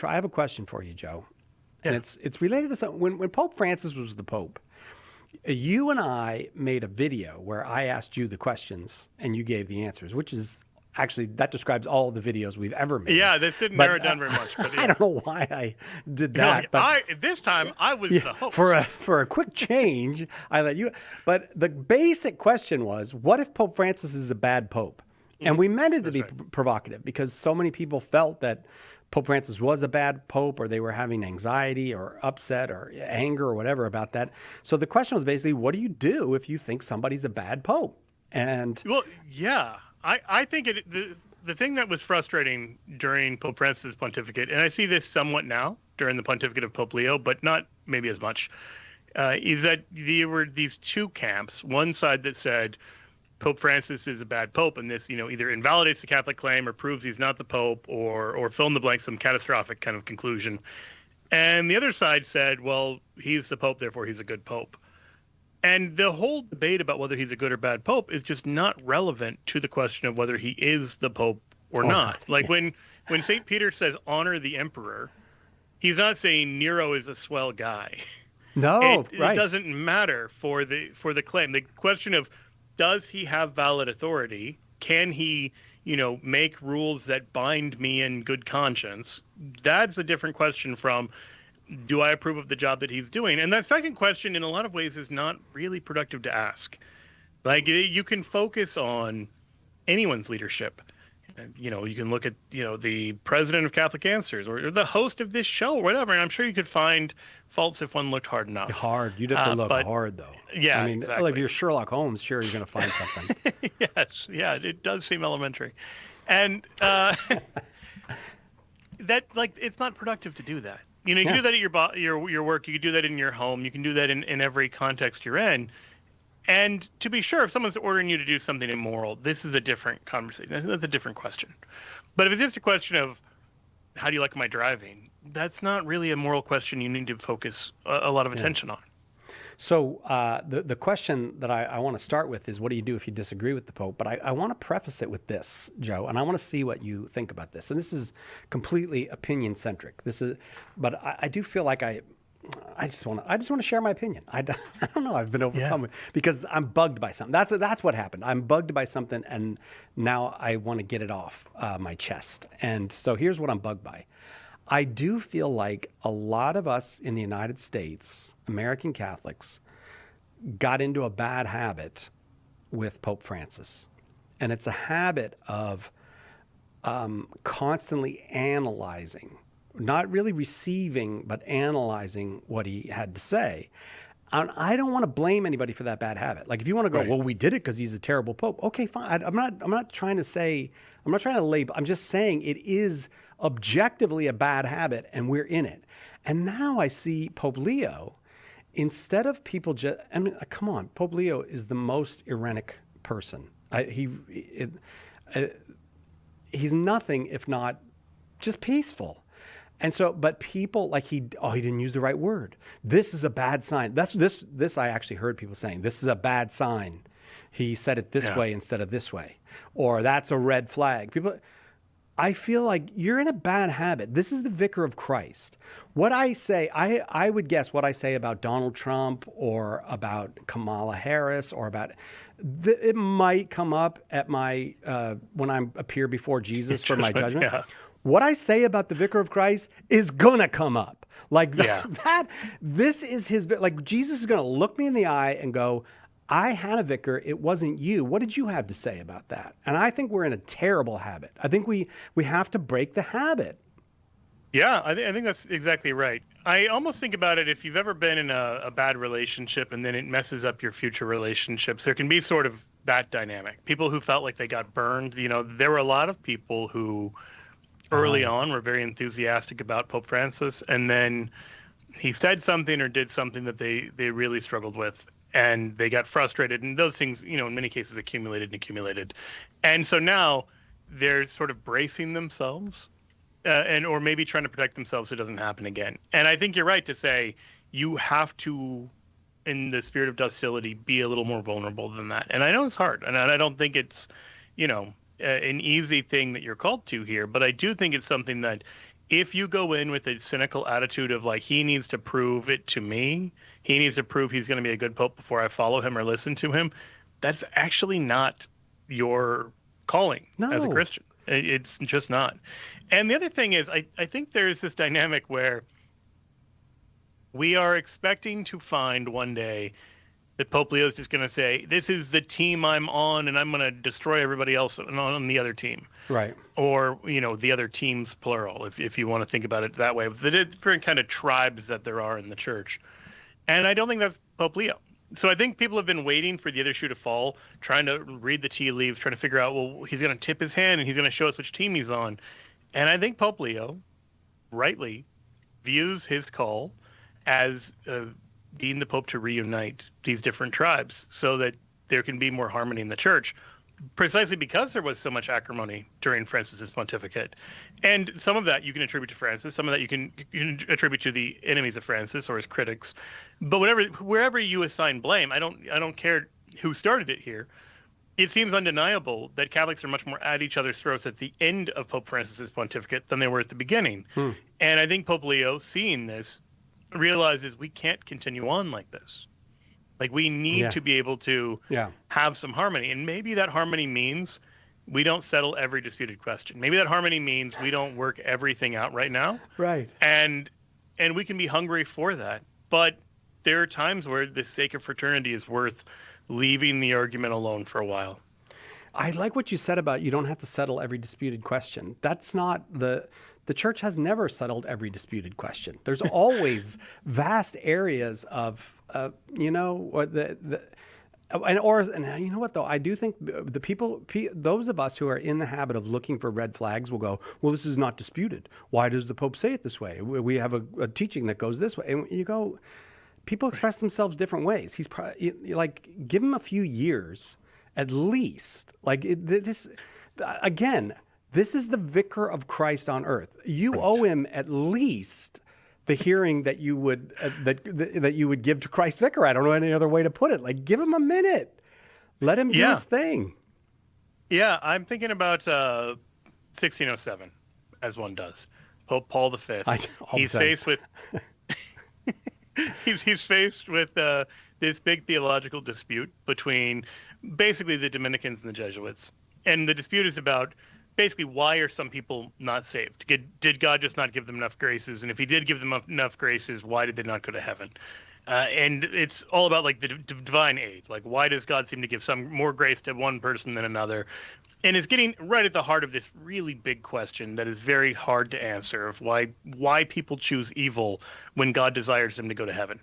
I have a question for you, Joe, and it's related to something. When Pope Francis was the Pope, you and I made a video where I asked you the questions and you gave the answers, which is actually, that describes all the videos we've ever made. Yeah, this didn't narrow it down very much. But I don't know why I did that. This time I was the host. For a quick change, I let you. But the basic question was, what if Pope Francis is a bad pope? And we meant it to be provocative because so many people felt that Pope Francis was a bad pope, or they were having anxiety or upset or anger or whatever about that. So the question was basically, what do you do if you think somebody's a bad pope? And well, yeah, I think the thing that was frustrating during Pope Francis' pontificate, and I see this somewhat now during the pontificate of Pope Leo, but not maybe as much, is that there were these two camps. One side that said Pope Francis is a bad pope, and this, either invalidates the Catholic claim or proves he's not the pope, or fill in the blank, some catastrophic kind of conclusion. And the other side said, well, he's the pope, therefore he's a good pope. And the whole debate about whether he's a good or bad pope is just not relevant to the question of whether he is the pope or not. Like when St. Peter says honor the emperor, he's not saying Nero is a swell guy. No, it doesn't matter for the claim. The question of, does he have valid authority? Can he, make rules that bind me in good conscience? That's a different question from, do I approve of the job that he's doing? And that second question, in a lot of ways, is not really productive to ask. Like, you can focus on anyone's leadership. You can look at, the president of Catholic Answers or the host of this show or whatever. And I'm sure you could find faults if one looked hard enough. You'd have to look hard, though. Yeah, I mean, exactly. If you're Sherlock Holmes, sure, you're going to find something. Yes. Yeah, it does seem elementary. And it's not productive to do that. You can do that at your work. You can do that in your home. You can do that in every context you're in. And to be sure, if someone's ordering you to do something immoral, this is a different conversation. That's a different question. But if it's just a question of, how do you like my driving? That's not really a moral question you need to focus a lot of attention on. So the question that I want to start with is, what do you do if you disagree with the Pope? But I want to preface it with this, Joe, and I want to see what you think about this. And this is completely opinion-centric. But I do feel like I just want to share my opinion. I don't know. I've been overcome because I'm bugged by something. That's what happened. I'm bugged by something, and now I want to get it off my chest. And so here's what I'm bugged by. I do feel like a lot of us in the United States, American Catholics, got into a bad habit with Pope Francis. And it's a habit of constantly analyzing, not really receiving, but analyzing what he had to say. And I don't want to blame anybody for that bad habit. Like, if you want to go, well, we did it because he's a terrible pope. Okay, fine. I'm not trying to label. I'm just saying it is objectively a bad habit, and we're in it. And now I see Pope Leo, instead of people come on, Pope Leo is the most irenic person. He's nothing if not just peaceful. And so, but people he didn't use the right word. This is a bad sign. This I actually heard people saying, this is a bad sign. He said it this way instead of this way. Or that's a red flag. I feel like you're in a bad habit. This is the vicar of Christ. What I say, I would guess what I say about Donald Trump or about Kamala Harris or about, it might come up at my, when I appear before Jesus for my judgment. Yeah. What I say about the vicar of Christ is gonna come up. Like this is his, like Jesus is gonna look me in the eye and go, I had a vicar, it wasn't you. What did you have to say about that? And I think we're in a terrible habit. I think we have to break the habit. Yeah, I think that's exactly right. I almost think about it, if you've ever been in a bad relationship and then it messes up your future relationships, there can be sort of that dynamic. People who felt like they got burned, there were a lot of people who early on were very enthusiastic about Pope Francis, and then he said something or did something that they really struggled with, and they got frustrated, and those things, in many cases accumulated. And so now they're sort of bracing themselves or maybe trying to protect themselves so it doesn't happen again. And I think you're right to say you have to, in the spirit of docility, be a little more vulnerable than that. And I know it's hard, and I don't think it's, an easy thing that you're called to here, but I do think it's something that if you go in with a cynical attitude of like, he needs to prove it to me, he needs to prove he's going to be a good pope before I follow him or listen to him, that's actually not your calling as a No. Christian. It's just not. And the other thing is, I think there's this dynamic where we are expecting to find one day that Pope Leo is just going to say, this is the team I'm on, and I'm going to destroy everybody else on the other team. Right. Or, the other teams, plural, if you want to think about it that way, with the different kind of tribes that there are in the church. And I don't think that's Pope Leo. So I think people have been waiting for the other shoe to fall, trying to read the tea leaves, trying to figure out, well, he's going to tip his hand and he's going to show us which team he's on. And I think Pope Leo rightly views his call as being the Pope to reunite these different tribes so that there can be more harmony in the church, precisely because there was so much acrimony during Francis's pontificate. And some of that you can attribute to Francis, some of that you can attribute to the enemies of Francis or his critics. But wherever you assign blame, I don't care who started it here. It seems undeniable that Catholics are much more at each other's throats at the end of Pope Francis's pontificate than they were at the beginning. And I think Pope Leo, seeing this, realizes we can't continue on like this. Like, we need to be able to have some harmony. And maybe that harmony means we don't settle every disputed question. Maybe that harmony means we don't work everything out right now. Right. And we can be hungry for that. But there are times where the sake of fraternity is worth leaving the argument alone for a while. I like what you said about you don't have to settle every disputed question. That's not the church has never settled every disputed question. There's always vast areas of, and you know what though, I do think those of us who are in the habit of looking for red flags will go, well, this is not disputed. Why does the Pope say it this way? We have a teaching that goes this way. And you go, people express themselves different ways. He's probably like, give him a few years at least. Like this is the vicar of Christ on earth. You owe him at least the hearing that you would that you would give to Christ vicar. I don't know any other way to put it. Like, give him a minute. Let him do his thing. Yeah, I'm thinking about 1607, as one does. Pope Paul V. He's faced with he's faced with this big theological dispute between basically the Dominicans and the Jesuits, and the dispute is about basically, why are some people not saved? Did God just not give them enough graces? And if he did give them enough graces, why did they not go to heaven? And it's all about like the divine aid. Like, why does God seem to give some more grace to one person than another? And it's getting right at the heart of this really big question that is very hard to answer of why people choose evil when God desires them to go to heaven.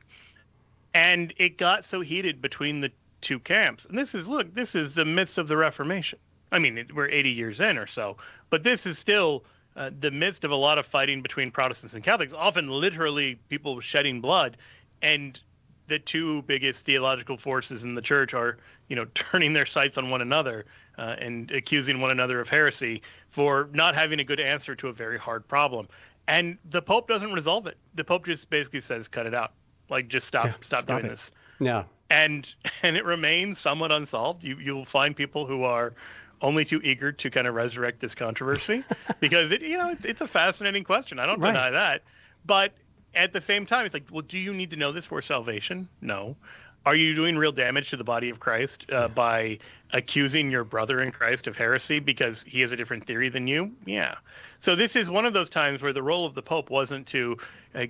And it got so heated between the two camps. And this is the midst of the Reformation. I mean, we're 80 years in or so, but this is still the midst of a lot of fighting between Protestants and Catholics, often literally people shedding blood. And the two biggest theological forces in the church are, turning their sights on one another and accusing one another of heresy for not having a good answer to a very hard problem. And the Pope doesn't resolve it. The Pope just basically says, cut it out. Like, just stop doing this. Yeah. And it remains somewhat unsolved. You'll find people who are only too eager to kind of resurrect this controversy because it's a fascinating question. I don't deny that. But at the same time, it's like, well, do you need to know this for salvation? No. Are you doing real damage to the body of Christ by accusing your brother in Christ of heresy because he has a different theory than you? Yeah. So this is one of those times where the role of the Pope wasn't to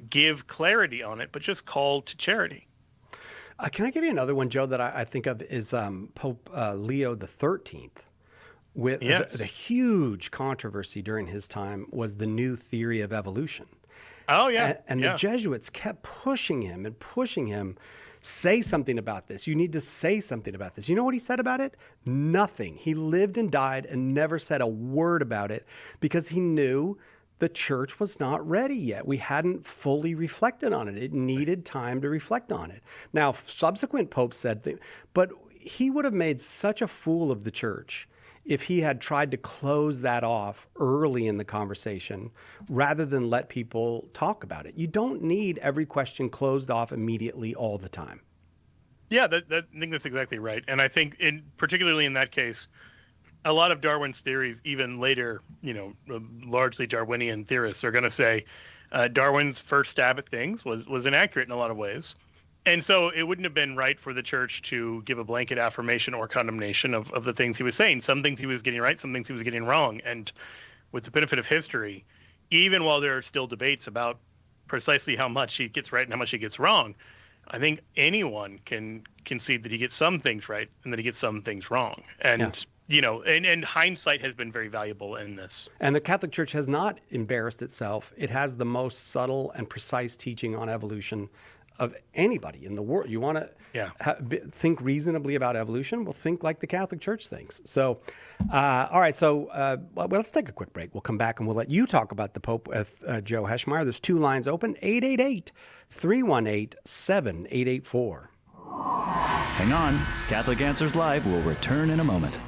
give clarity on it, but just call to charity. Can I give you another one, Joe, that I think of is Pope Leo the 13th. With the huge controversy during his time was the new theory of evolution. Oh, yeah. And the Jesuits kept pushing him, say something about this. You need to say something about this. You know what he said about it? Nothing. He lived and died and never said a word about it because he knew the church was not ready yet. We hadn't fully reflected on it. It needed time to reflect on it. Now, subsequent popes said things, but he would have made such a fool of the church if he had tried to close that off early in the conversation rather than let people talk about it. You don't need every question closed off immediately all the time. Yeah, I think that's exactly right. And I think particularly in that case, a lot of Darwin's theories, even later, largely Darwinian theorists are going to say Darwin's first stab at things was inaccurate in a lot of ways. And so it wouldn't have been right for the church to give a blanket affirmation or condemnation of the things he was saying. Some things he was getting right, some things he was getting wrong. And with the benefit of history, even while there are still debates about precisely how much he gets right and how much he gets wrong, I think anyone can concede that he gets some things right and that he gets some things wrong. And, and hindsight has been very valuable in this. And the Catholic Church has not embarrassed itself. It has the most subtle and precise teaching on evolution of anybody in the world. You want to think reasonably about evolution? Well, think like the Catholic Church thinks. So, all right. So, well, let's take a quick break. We'll come back and we'll let you talk about the Pope with Joe Heschmeyer. There's 2 lines open, 888-318-7884. Hang on. Catholic Answers Live will return in a moment.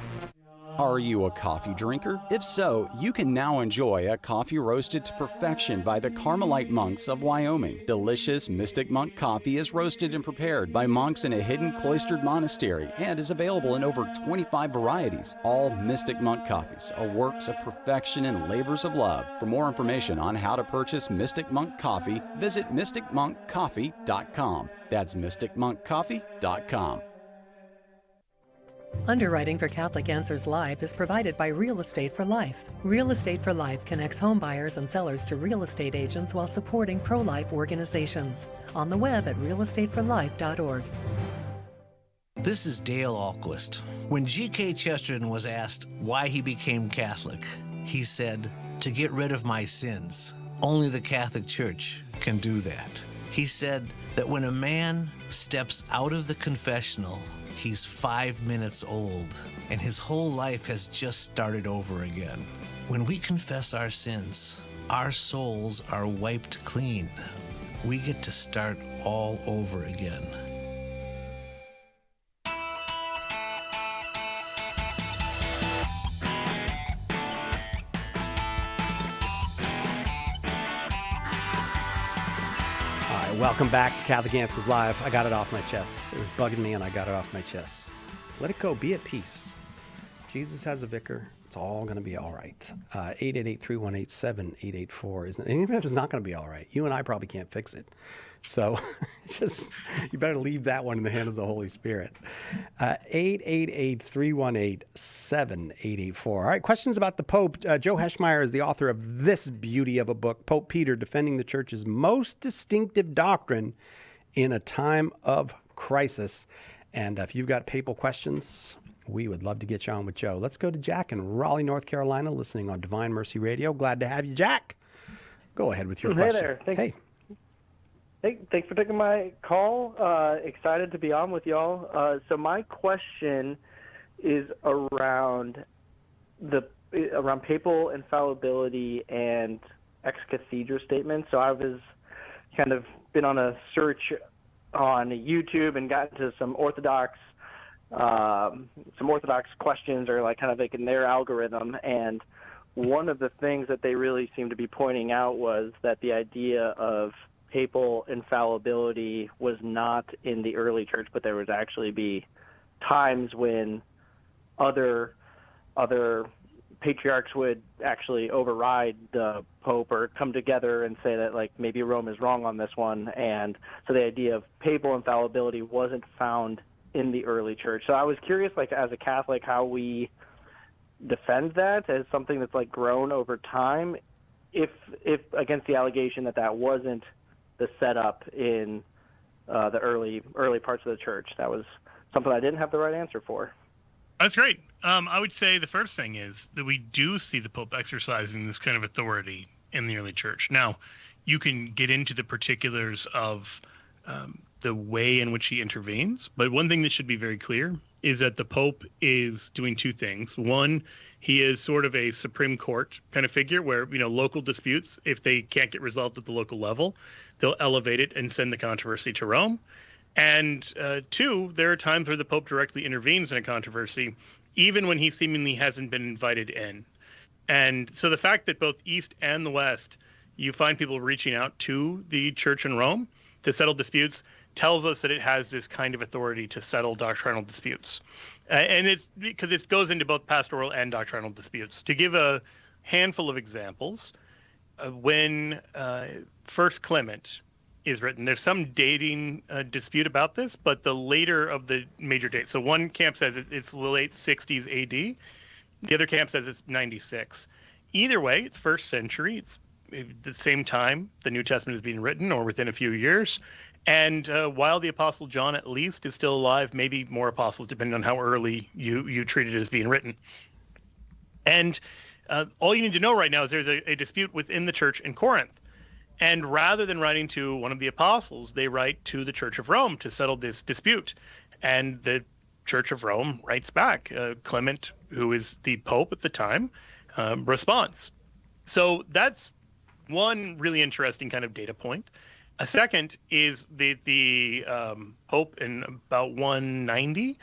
Are you a coffee drinker? If so, you can now enjoy a coffee roasted to perfection by the Carmelite monks of Wyoming. Delicious Mystic Monk coffee is roasted and prepared by monks in a hidden cloistered monastery and is available in over 25 varieties. All Mystic Monk coffees are works of perfection and labors of love. For more information on how to purchase Mystic Monk coffee, visit mysticmonkcoffee.com. That's mysticmonkcoffee.com. Underwriting for Catholic Answers Live is provided by Real Estate for Life. Real Estate for Life connects home buyers and sellers to real estate agents while supporting pro-life organizations. On the web at realestateforlife.org. This is Dale Ahlquist. When G.K. Chesterton was asked why he became Catholic, he said, "To get rid of my sins. Only the Catholic Church can do that." He said that when a man steps out of the confessional, he's 5 minutes old, and his whole life has just started over again. When we confess our sins, our souls are wiped clean. We get to start all over again. Welcome back to Catholic Answers Live. I got it off my chest. It was bugging me, and I got it off my chest. Let it go. Be at peace. Jesus has a vicar. It's all going to be all right. 888-318-7884 isn't. And even if it's not going to be all right, you and I probably can't fix it. So just you better leave that one in the hands of the Holy Spirit. 888-318-7884. All right, questions about the Pope. Joe Heschmeyer is the author of this beauty of a book, Pope Peter, Defending the Church's Most Distinctive Doctrine in a Time of Crisis. And if you've got papal questions, we would love to get you on with Joe. Let's go to Jack in Raleigh, North Carolina, listening on Divine Mercy Radio. Glad to have you, Jack. Go ahead with your question. Hey there. Hey. Hey, thanks for taking my call. Excited to be on with y'all. So my question is around papal infallibility and ex cathedra statements. So I was kind of been on a search on YouTube and got into some Orthodox questions, or like kind of like in their algorithm. And one of the things that they really seemed to be pointing out was that the idea of papal infallibility was not in the early church, but there would actually be times when other patriarchs would actually override the Pope or come together and say that like maybe Rome is wrong on this one. And so the idea of papal infallibility wasn't found in the early church. So I was curious, like as a Catholic, how we defend that as something that's like grown over time, if against the allegation that wasn't the setup in the early parts of the church. That was something I didn't have the right answer for. That's great. I would say the first thing is that we do see the Pope exercising this kind of authority in the early church. Now, you can get into the particulars of the way in which he intervenes, but one thing that should be very clear is that the Pope is doing two things. One, he is sort of a Supreme Court kind of figure where, local disputes, if they can't get resolved at the local level, they'll elevate it and send the controversy to Rome. And two, there are times where the Pope directly intervenes in a controversy, even when he seemingly hasn't been invited in. And so the fact that both East and the West, you find people reaching out to the Church in Rome to settle disputes, tells us that it has this kind of authority to settle doctrinal disputes. And it's because it goes into both pastoral and doctrinal disputes. To give a handful of examples, when First Clement is written, there's some dating dispute about this, but the later of the major dates. So one camp says it's the late 60s AD. The other camp says it's 96. Either way, it's first century. It's at the same time the New Testament is being written, or within a few years. And while the Apostle John at least is still alive, maybe more apostles, depending on how early you treat it as being written. And all you need to know right now is there's a dispute within the church in Corinth. And rather than writing to one of the apostles, they write to the Church of Rome to settle this dispute. And the Church of Rome writes back. Clement, who is the Pope at the time, responds. So that's one really interesting kind of data point. A second is the Pope in about 190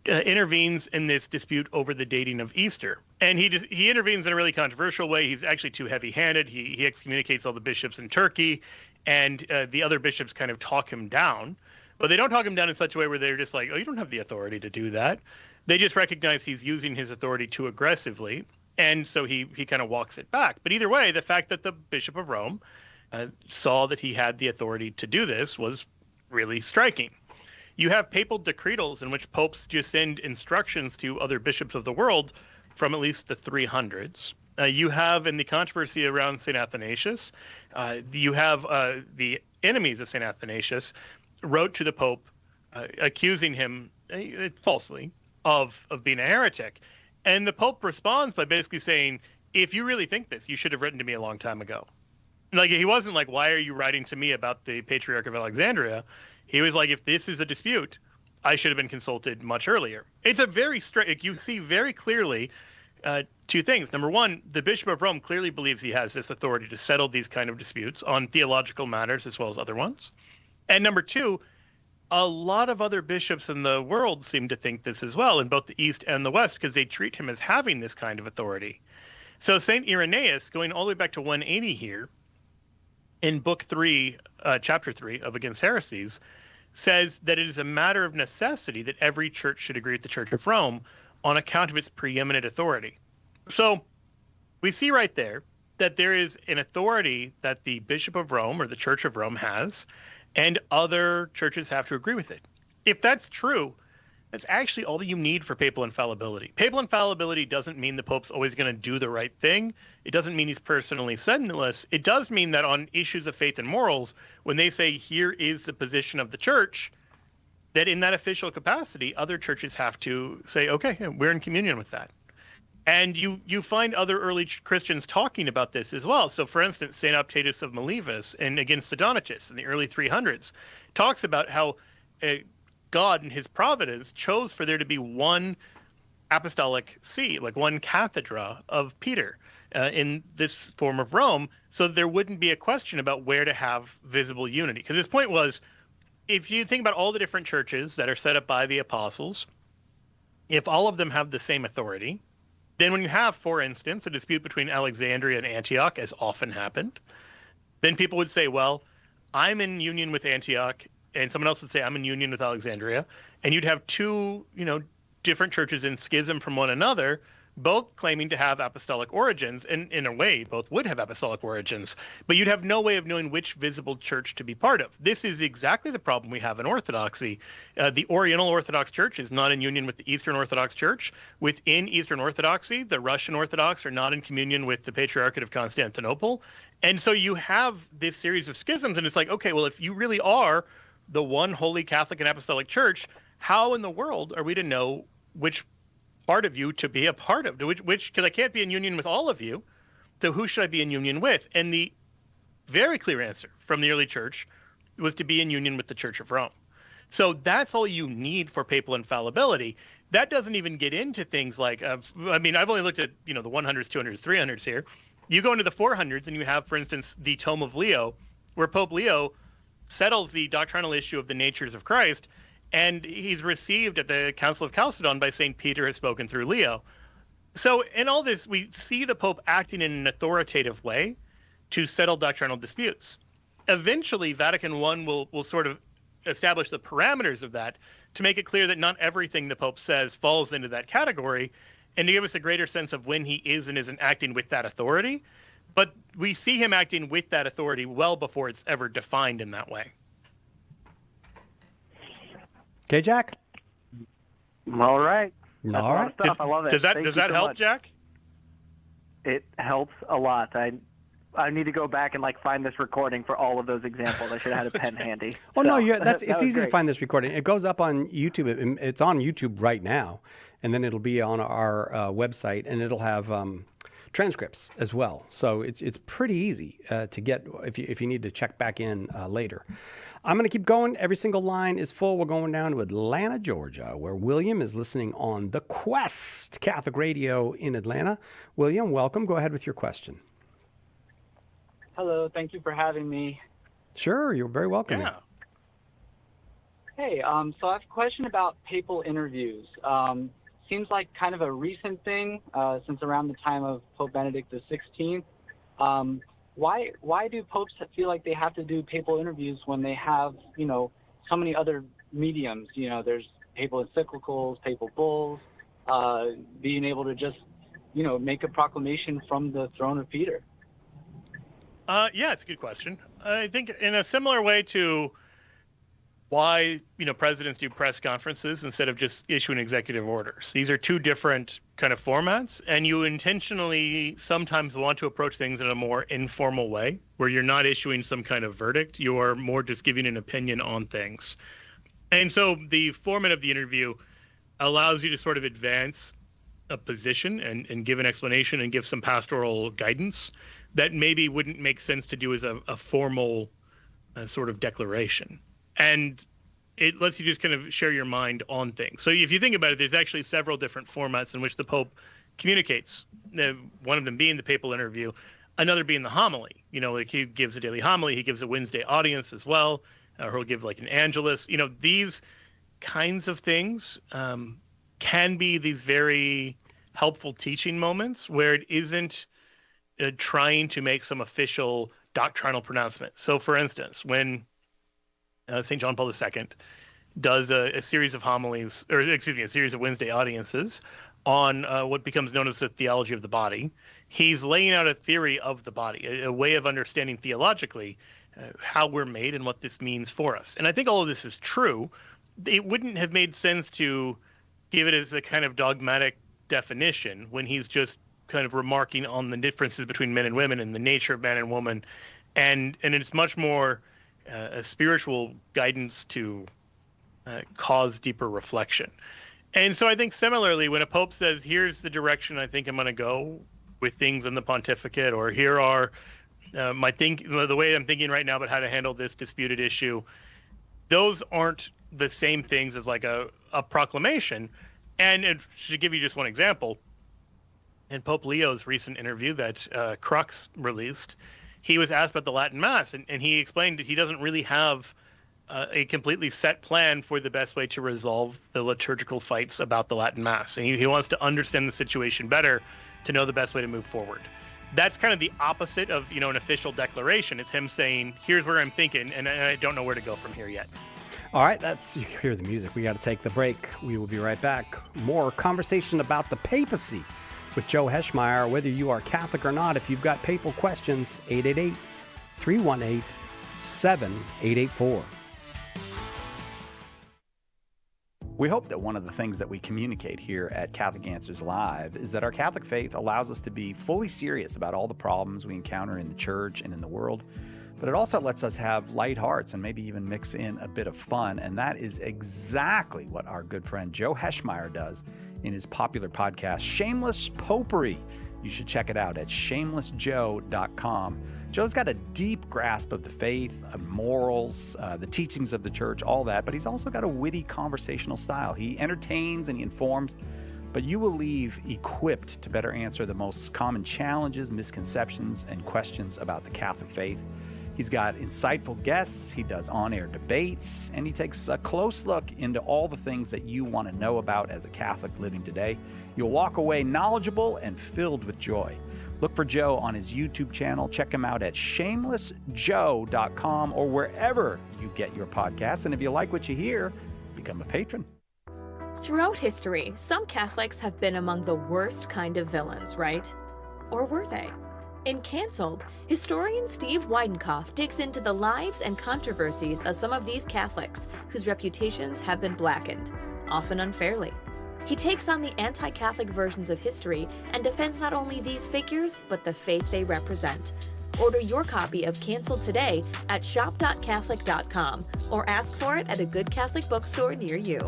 intervenes in this dispute over the dating of Easter. And he intervenes in a really controversial way. He's actually too heavy-handed. He excommunicates all the bishops in Turkey, and the other bishops kind of talk him down. But they don't talk him down in such a way where they're just like, oh, you don't have the authority to do that. They just recognize he's using his authority too aggressively, and so he kind of walks it back. But either way, the fact that the Bishop of Rome saw that he had the authority to do this was really striking. You have papal decretals in which popes just send instructions to other bishops of the world from at least the 300s. You have, in the controversy around St. Athanasius, you have the enemies of St. Athanasius wrote to the Pope accusing him falsely of being a heretic. And the Pope responds by basically saying, if you really think this, you should have written to me a long time ago. Like, he wasn't like, why are you writing to me about the Patriarch of Alexandria? He was like, if this is a dispute, I should have been consulted much earlier. It's a very straight, you see very clearly two things. Number one, the Bishop of Rome clearly believes he has this authority to settle these kind of disputes on theological matters as well as other ones. And number two, a lot of other bishops in the world seem to think this as well, in both the East and the West, because they treat him as having this kind of authority. So St. Irenaeus, going all the way back to 180 here, in book 3, chapter 3 of Against Heresies, says that it is a matter of necessity that every church should agree with the Church of Rome on account of its preeminent authority. So we see right there that there is an authority that the Bishop of Rome or the Church of Rome has, and other churches have to agree with it. If that's true, that's actually all you need for papal infallibility. Papal infallibility doesn't mean the Pope's always going to do the right thing. It doesn't mean he's personally sinless. It does mean that on issues of faith and morals, when they say, here is the position of the church, that in that official capacity, other churches have to say, okay, we're in communion with that. And you find other early Christians talking about this as well. So, for instance, St. Optatus of Miletus and Against the Donatists in the early 300s talks about how God in his providence chose for there to be one apostolic see, like one cathedra of Peter in this form of Rome, so there wouldn't be a question about where to have visible unity. Because his point was, if you think about all the different churches that are set up by the apostles, if all of them have the same authority, then when you have, for instance, a dispute between Alexandria and Antioch, as often happened, then people would say, well, I'm in union with Antioch, and someone else would say, I'm in union with Alexandria, and you'd have two, different churches in schism from one another, both claiming to have apostolic origins, and in a way, both would have apostolic origins, but you'd have no way of knowing which visible church to be part of. This is exactly the problem we have in Orthodoxy. The Oriental Orthodox Church is not in union with the Eastern Orthodox Church. Within Eastern Orthodoxy, the Russian Orthodox are not in communion with the Patriarchate of Constantinople. And so you have this series of schisms, and it's like, okay, well, if you really are the one holy Catholic and Apostolic Church, how in the world are we to know which part of you to be a part of? Which because I can't be in union with all of you, so who should I be in union with? And the very clear answer from the early church was to be in union with the Church of Rome. So that's all you need for papal infallibility. That doesn't even get into things like, I've only looked at, the 100s, 200s, 300s here. You go into the 400s and you have, for instance, the Tome of Leo, where Pope Leo settles the doctrinal issue of the natures of Christ, and he's received at the Council of Chalcedon by St. Peter has spoken through Leo. So in all this, we see the Pope acting in an authoritative way to settle doctrinal disputes. Eventually, Vatican I will sort of establish the parameters of that to make it clear that not everything the Pope says falls into that category, and to give us a greater sense of when he is and isn't acting with that authority. But we see him acting with that authority well before it's ever defined in that way. Okay, Jack? All right. That's All a lot right. of stuff. I love it. Does that Thank you so help, much. Jack? It helps a lot. I need to go back and find this recording for all of those examples. I should have had a pen handy. Oh, So, no, that it's was easy to great. find this recording. It goes up on YouTube. It's on YouTube right now, and then it'll be on our website, and it'll have transcripts as well. So it's pretty easy to get if you need to check back in later. I'm going to keep going. Every single line is full. We're going down to Atlanta, Georgia, where William is listening on The Quest Catholic Radio in Atlanta. William, welcome. Go ahead with your question. Hello, thank you for having me. Sure, you're very welcome. Yeah. Hey, so I have a question about papal interviews. Seems like kind of a recent thing since around the time of Pope Benedict XVI. Why do popes feel like they have to do papal interviews when they have, so many other mediums? There's papal encyclicals, papal bulls, being able to just, make a proclamation from the throne of Peter. Yeah, it's a good question. I think in a similar way to why, presidents do press conferences instead of just issuing executive orders. These are two different kind of formats, and you intentionally sometimes want to approach things in a more informal way where you're not issuing some kind of verdict. You're more just giving an opinion on things. And so the format of the interview allows you to sort of advance a position and give an explanation and give some pastoral guidance that maybe wouldn't make sense to do as a formal sort of declaration. And it lets you just kind of share your mind on things. So if you think about it, there's actually several different formats in which the Pope communicates. One of them being the papal interview, another being the homily. He gives a daily homily, he gives a Wednesday audience as well, or he'll give an angelus. These kinds of things can be these very helpful teaching moments where it isn't trying to make some official doctrinal pronouncement. So, for instance, when St. John Paul II does a series of homilies, a series of Wednesday audiences on what becomes known as the theology of the body, he's laying out a theory of the body, a way of understanding theologically how we're made and what this means for us. And I think all of this is true. It wouldn't have made sense to give it as a kind of dogmatic definition when he's just kind of remarking on the differences between men and women and the nature of man and woman. And it's much more a spiritual guidance to cause deeper reflection. And so I think similarly, when a pope says, here's the direction I think I'm going to go with things in the pontificate, or here are the way I'm thinking right now about how to handle this disputed issue, those aren't the same things as a proclamation. And to give you just one example, in Pope Leo's recent interview that Crux released, he was asked about the Latin Mass, and he explained that he doesn't really have a completely set plan for the best way to resolve the liturgical fights about the Latin Mass. And he wants to understand the situation better to know the best way to move forward. That's kind of the opposite of, an official declaration. It's him saying, here's where I'm thinking, and I don't know where to go from here yet. All right, you can hear the music. We got to take the break. We will be right back. More conversation about the papacy with Joe Heschmeyer. Whether you are Catholic or not, if you've got papal questions, 888-318-7884. We hope that one of the things that we communicate here at Catholic Answers Live is that our Catholic faith allows us to be fully serious about all the problems we encounter in the church and in the world, but it also lets us have light hearts and maybe even mix in a bit of fun, and that is exactly what our good friend Joe Heschmeyer does in his popular podcast, Shameless Popery. You should check it out at shamelessjoe.com. Joe's got a deep grasp of the faith, of morals, the teachings of the church, all that, but he's also got a witty conversational style. He entertains and he informs, but you will leave equipped to better answer the most common challenges, misconceptions, and questions about the Catholic faith. He's got insightful guests, he does on-air debates, and he takes a close look into all the things that you want to know about as a Catholic living today. You'll walk away knowledgeable and filled with joy. Look for Joe on his YouTube channel. Check him out at shamelessjoe.com or wherever you get your podcasts. And if you like what you hear, become a patron. Throughout history, some Catholics have been among the worst kind of villains, right? Or were they? In Cancelled, historian Steve Weidenkopf digs into the lives and controversies of some of these Catholics whose reputations have been blackened, often unfairly. He takes on the anti-Catholic versions of history and defends not only these figures, but the faith they represent. Order your copy of Cancelled today at shop.catholic.com or ask for it at a good Catholic bookstore near you.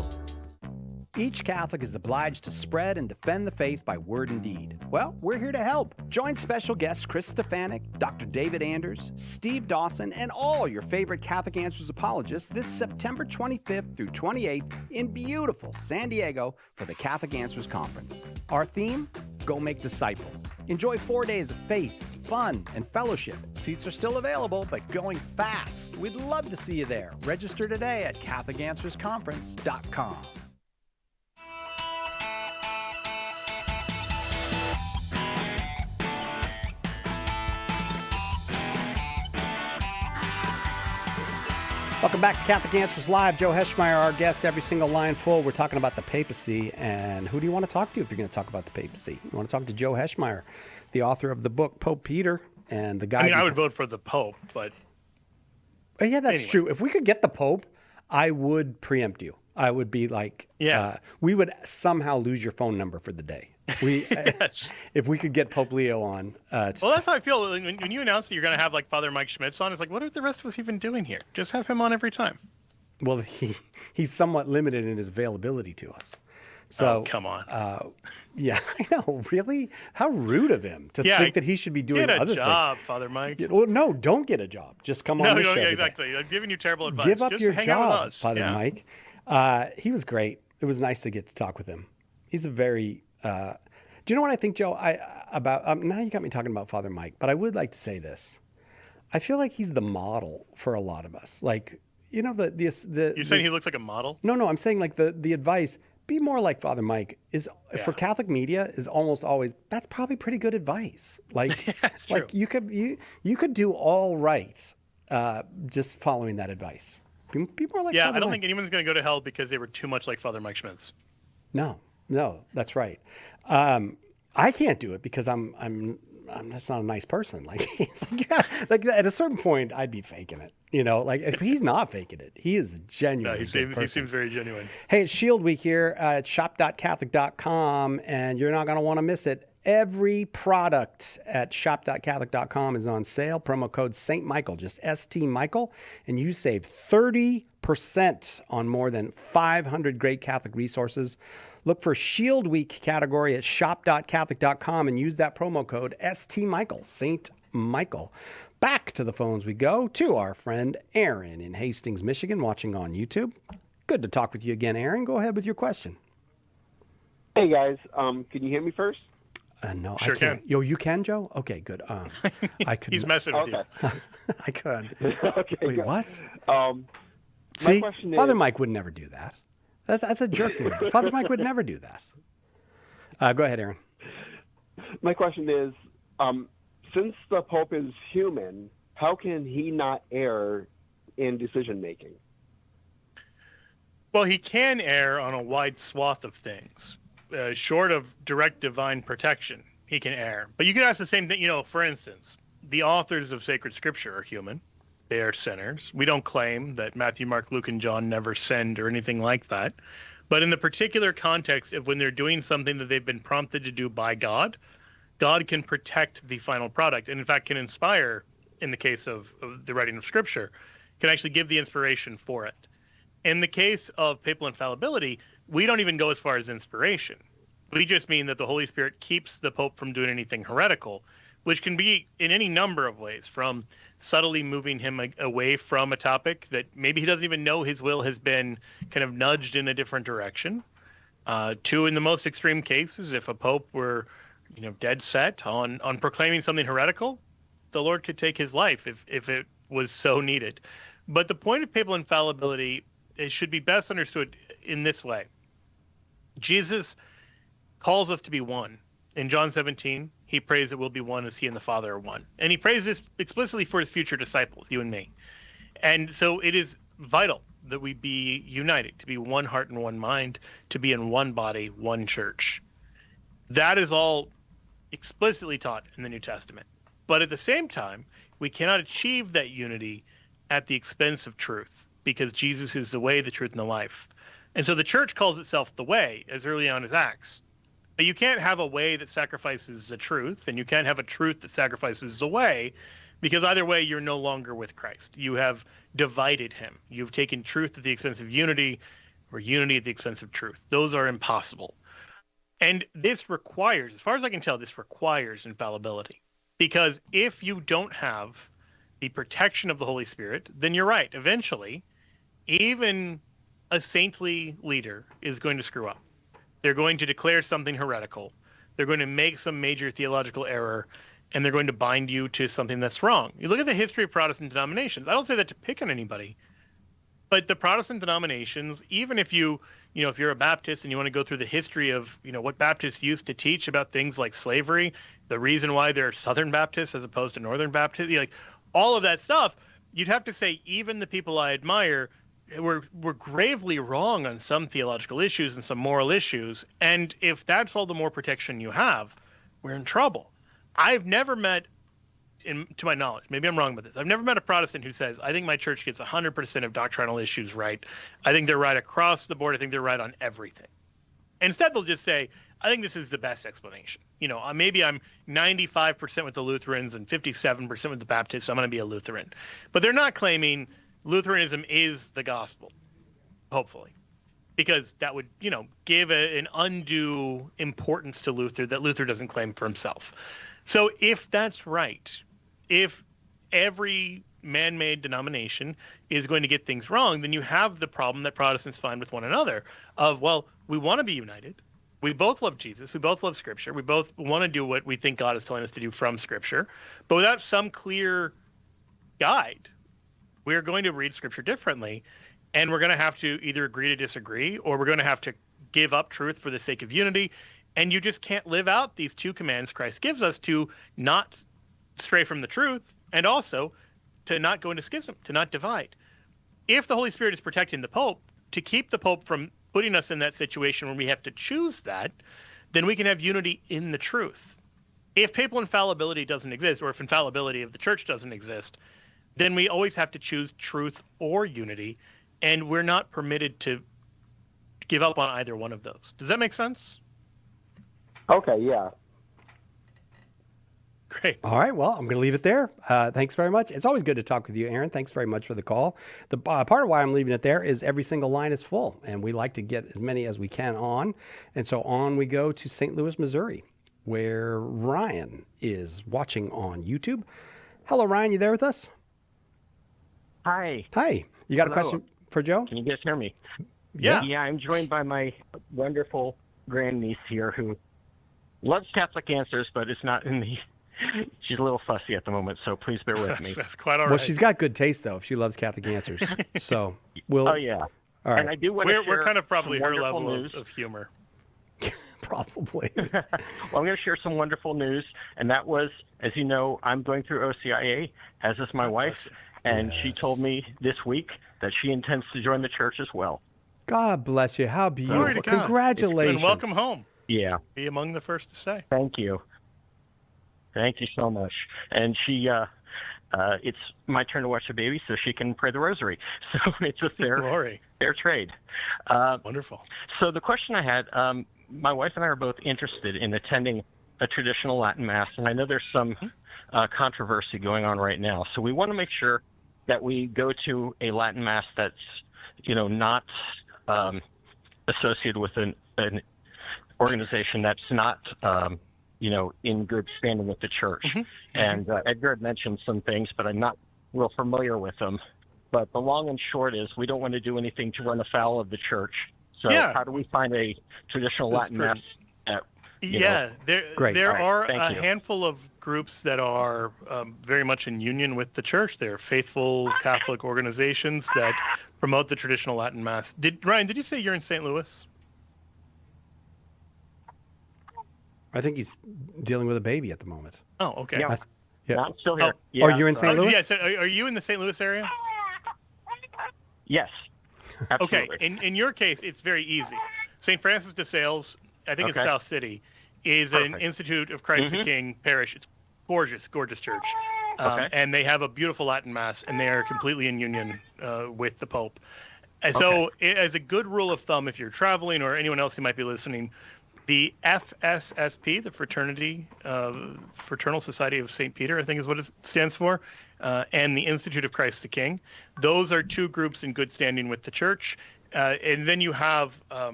Each Catholic is obliged to spread and defend the faith by word and deed. Well, we're here to help. Join special guests Chris Stefanik, Dr. David Anders, Steve Dawson, and all your favorite Catholic Answers apologists this September 25th through 28th in beautiful San Diego for the Catholic Answers Conference. Our theme? Go make disciples. Enjoy 4 days of faith, fun, and fellowship. Seats are still available, but going fast. We'd love to see you there. Register today at CatholicAnswersConference.com. Welcome back to Catholic Answers Live. Joe Heschmeyer, our guest, every single line full. We're talking about the papacy, and who do you want to talk to if you're going to talk about the papacy? You want to talk to Joe Heschmeyer, the author of the book Pope Peter, and the guy. I mean, I would vote for the Pope, but yeah, that's anyway. true. If we could get the Pope, I would preempt you. I would be like, we would somehow lose your phone number for the day. Yes. If we could get Pope Leo on. Well, that's how I feel. When you announce that you're going to have like Father Mike Schmitz on, it's like, what are the rest of us even doing here? Just have him on every time. Well, he's somewhat limited in his availability to us. So come on. Yeah, I know. Really? How rude of him to think that he should be doing other things. Get a job, Father Mike. Well, no, don't get a job. Just come on the show. No, today. exactly. I'm giving you terrible advice. Give up Just your hang out with job, us. Father Mike. He was great. It was nice to get to talk with him. He's a very. Do you know what I think, Joe? About now you got me talking about Father Mike, but I would like to say this. I feel like he's the model for a lot of us. Like, you know, You're saying he looks like a model? No, I'm saying like the advice. Be more like Father Mike is for Catholic media is almost always. That's probably pretty good advice. Like, like you could do all right just following that advice. Be more like Father I don't Mike. think anyone's going to go to hell because they were too much like Father Mike Schmitz. No, that's right. I can't do it because I'm that's not a nice person. Like, like at a certain point, I'd be faking it. You know, like if he's not faking it, he is a genuine. He seems very genuine. Hey, it's Shield Week here at shop.catholic.com, and you're not going to want to miss it. Every product at shop.catholic.com is on sale. Promo code St. Michael, just ST Michael, and you save 30% on more than 500 great Catholic resources. Look for Shield Week category at shop.catholic.com and use that promo code ST Michael, St. Michael. Back to the phones we go to our friend Aaron in Hastings, Michigan, watching on YouTube. Good to talk with you again, Aaron. Go ahead with your question. Hey, guys. Can you hear me first? No, sure I can't. can. Yo, you can, Joe? Okay, good. I could. He's messing with you. I could. Okay. Wait, good. what? See, Father Mike would never do that. That's a jerk thing. Father Mike would never do that. Go ahead, Aaron. My question is, since the Pope is human, how can he not err in decision making? Well, he can err on a wide swath of things. Short of direct divine protection, he can err. But you could ask the same thing, for instance, the authors of sacred scripture are human. They are sinners. We don't claim that Matthew, Mark, Luke, and John never sinned or anything like that. But in the particular context of when they're doing something that they've been prompted to do by God, God can protect the final product. And in fact, can inspire, in the case of the writing of scripture, can actually give the inspiration for it. In the case of papal infallibility, we don't even go as far as inspiration. We just mean that the Holy Spirit keeps the Pope from doing anything heretical, which can be in any number of ways, from subtly moving him away from a topic that maybe he doesn't even know his will has been kind of nudged in a different direction, to, in the most extreme cases, if a Pope were, dead set on proclaiming something heretical, the Lord could take his life if it was so needed. But the point of papal infallibility should be best understood in this way. Jesus calls us to be one. In John 17, he prays that we'll be one as he and the Father are one. And he prays this explicitly for his future disciples, you and me. And so it is vital that we be united, to be one heart and one mind, to be in one body, one church. That is all explicitly taught in the New Testament. But at the same time, we cannot achieve that unity at the expense of truth, because Jesus is the way, the truth, and the life. And so the church calls itself the way as early on as Acts. But you can't have a way that sacrifices the truth, and you can't have a truth that sacrifices the way, because either way, you're no longer with Christ. You have divided him. You've taken truth at the expense of unity, or unity at the expense of truth. Those are impossible. And this requires, as far as I can tell, this requires infallibility. Because if you don't have the protection of the Holy Spirit, then you're right. Eventually, even a saintly leader is going to screw up. They're going to declare something heretical. They're going to make some major theological error, and they're going to bind you to something that's wrong. You look at the history of Protestant denominations. I don't say that to pick on anybody, but the Protestant denominations, even if if you're a Baptist and you want to go through the history of, what Baptists used to teach about things like slavery, the reason why they're Southern Baptists as opposed to Northern Baptists, all of that stuff, you'd have to say even the people I admire were gravely wrong on some theological issues and some moral issues. And if that's all the more protection you have, we're in trouble. I've never met, to my knowledge, maybe I'm wrong about this, I've never met a Protestant who says, I think my church gets 100% of doctrinal issues right. I think they're right across the board. I think they're right on everything. Instead, they'll just say, I think this is the best explanation. Maybe I'm 95% with the Lutherans and 57% with the Baptists, so I'm going to be a Lutheran. But they're not claiming Lutheranism is the gospel, hopefully, because that would, give an undue importance to Luther that Luther doesn't claim for himself. So if that's right, if every man-made denomination is going to get things wrong, then you have the problem that Protestants find with one another of, well, we want to be united. We both love Jesus. We both love Scripture. We both want to do what we think God is telling us to do from Scripture. But without some clear guide, we're going to read Scripture differently, and we're going to have to either agree to disagree, or we're going to have to give up truth for the sake of unity. And you just can't live out these two commands Christ gives us to not stray from the truth, and also to not go into schism, to not divide. If the Holy Spirit is protecting the Pope, to keep the Pope from putting us in that situation where we have to choose that, then we can have unity in the truth. If papal infallibility doesn't exist, or if infallibility of the church doesn't exist, then we always have to choose truth or unity, and we're not permitted to give up on either one of those. Does that make sense? Okay, yeah. Great. All right. Well, I'm going to leave it there. Thanks very much. It's always good to talk with you, Aaron. Thanks very much for the call. The part of why I'm leaving it there is every single line is full, and we like to get as many as we can on. And so on we go to St. Louis, Missouri, where Ryan is watching on YouTube. Hello, Ryan. You there with us? Hi. Hi. You got Hello. a question for Joe? Can you guys hear me? Yeah. Yeah, I'm joined by my wonderful grandniece here who loves Catholic answers, but it's not in the... She's a little fussy at the moment, so please bear with me. That's quite all right. Well, she's got good taste, though, if she loves Catholic answers. So we'll... Oh, yeah. All right. And I do want to share we're kind of probably some her wonderful level news. of humor. Probably. Well, I'm going to share some wonderful news, and that was, as you know, I'm going through OCIA, as is my wife, and she told me this week that she intends to join the church as well. God bless you. How beautiful. Glory to God. Congratulations. And welcome home. Yeah. Be among the first to say. Thank you. Thank you so much. And she, it's my turn to watch the baby so she can pray the rosary. So it's a fair trade. Wonderful. So the question I had, my wife and I are both interested in attending a traditional Latin Mass, and I know there's some controversy going on right now. So we want to make sure that we go to a Latin Mass that's, not associated with an organization that's not, in good standing with the church. And Edgar had mentioned some things, but I'm not real familiar with them. But the long and short is we don't want to do anything to run afoul of the church. So how do we find a traditional Latin Mass that Yeah, Great. there All are right, a thank you. handful of groups that are very much in union with the church. They're faithful Catholic organizations that promote the traditional Latin Mass. Ryan, did you say you're in St. Louis? I think he's dealing with a baby at the moment. Oh, okay. Yeah. Yeah. No, I'm still here. Oh, Yeah, you're in sorry. St. Louis? Yeah, so are you in the St. Louis area? Yes. Okay, Absolutely. in your case, it's very easy. St. Francis de Sales, I think it's Okay. South City, is an Perfect. Institute of Christ the Mhm. King parish. It's gorgeous, gorgeous church. Okay. And they have a beautiful Latin Mass, and they are completely in union with the Pope. And so, as a good rule of thumb, if you're traveling or anyone else who might be listening, the FSSP, the Fraternal Society of St. Peter, I think is what it stands for, and the Institute of Christ the King, those are two groups in good standing with the church. And then you have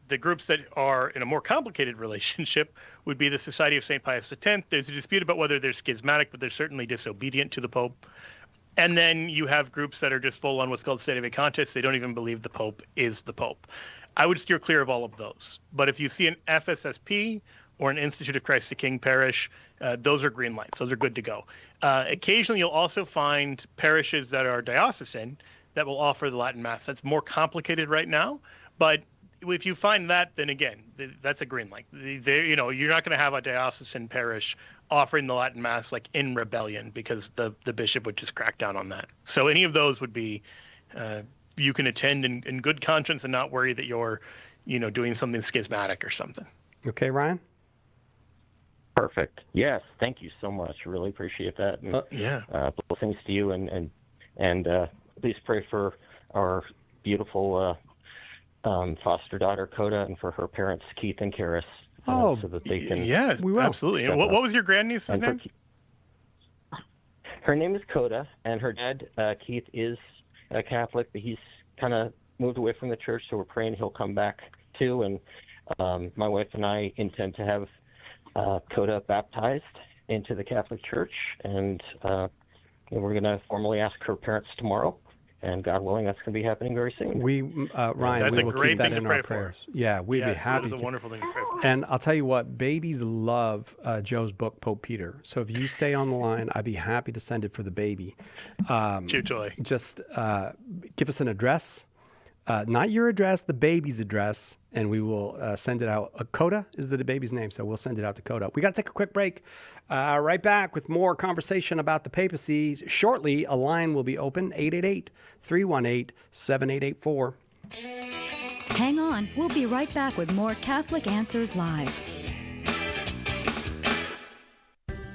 the groups that are in a more complicated relationship would be the Society of St. Pius X. There's a dispute about whether they're schismatic, but they're certainly disobedient to the Pope. And then you have groups that are just full on what's called sede vacantis. They don't even believe the Pope is the Pope. I would steer clear of all of those. But if you see an FSSP or an Institute of Christ the King parish, those are green lights. Those are good to go. Occasionally, you'll also find parishes that are diocesan that will offer the Latin Mass. That's more complicated right now. But if you find that, then again, that's a green light. You're not going to have a diocesan parish offering the Latin Mass like in rebellion because the bishop would just crack down on that. So any of those would be you can attend in good conscience and not worry that you're, doing something schismatic or something. Okay, Ryan? Perfect. Yes. Thank you so much. Really appreciate that. And, blessings to you and please pray for our beautiful foster daughter Coda and for her parents Keith and Karis. So that they can. Yeah, we will. Absolutely. And what was your grandniece's name? Her name is Coda, and her dad Keith is a Catholic, but he's kind of moved away from the church, so we're praying he'll come back too. And my wife and I intend to have Coda baptized into the Catholic Church, and we're going to formally ask her parents tomorrow. And God willing, that's going to be happening very soon. Ryan, we will keep that in our prayers. Yeah, we'd be happy That is to. a wonderful thing to pray for. And I'll tell you what, babies love Joe's book, Pope Peter. So if you stay on the line, I'd be happy to send it for the baby. Chew toy. Just give us an address, not your address, the baby's address, and we will send it out. Coda is the baby's name, so we'll send it out to Coda. We got to take a quick break. Right back with more conversation about the papacy. Shortly, a line will be open, 888-318-7884. Hang on, we'll be right back with more Catholic Answers Live.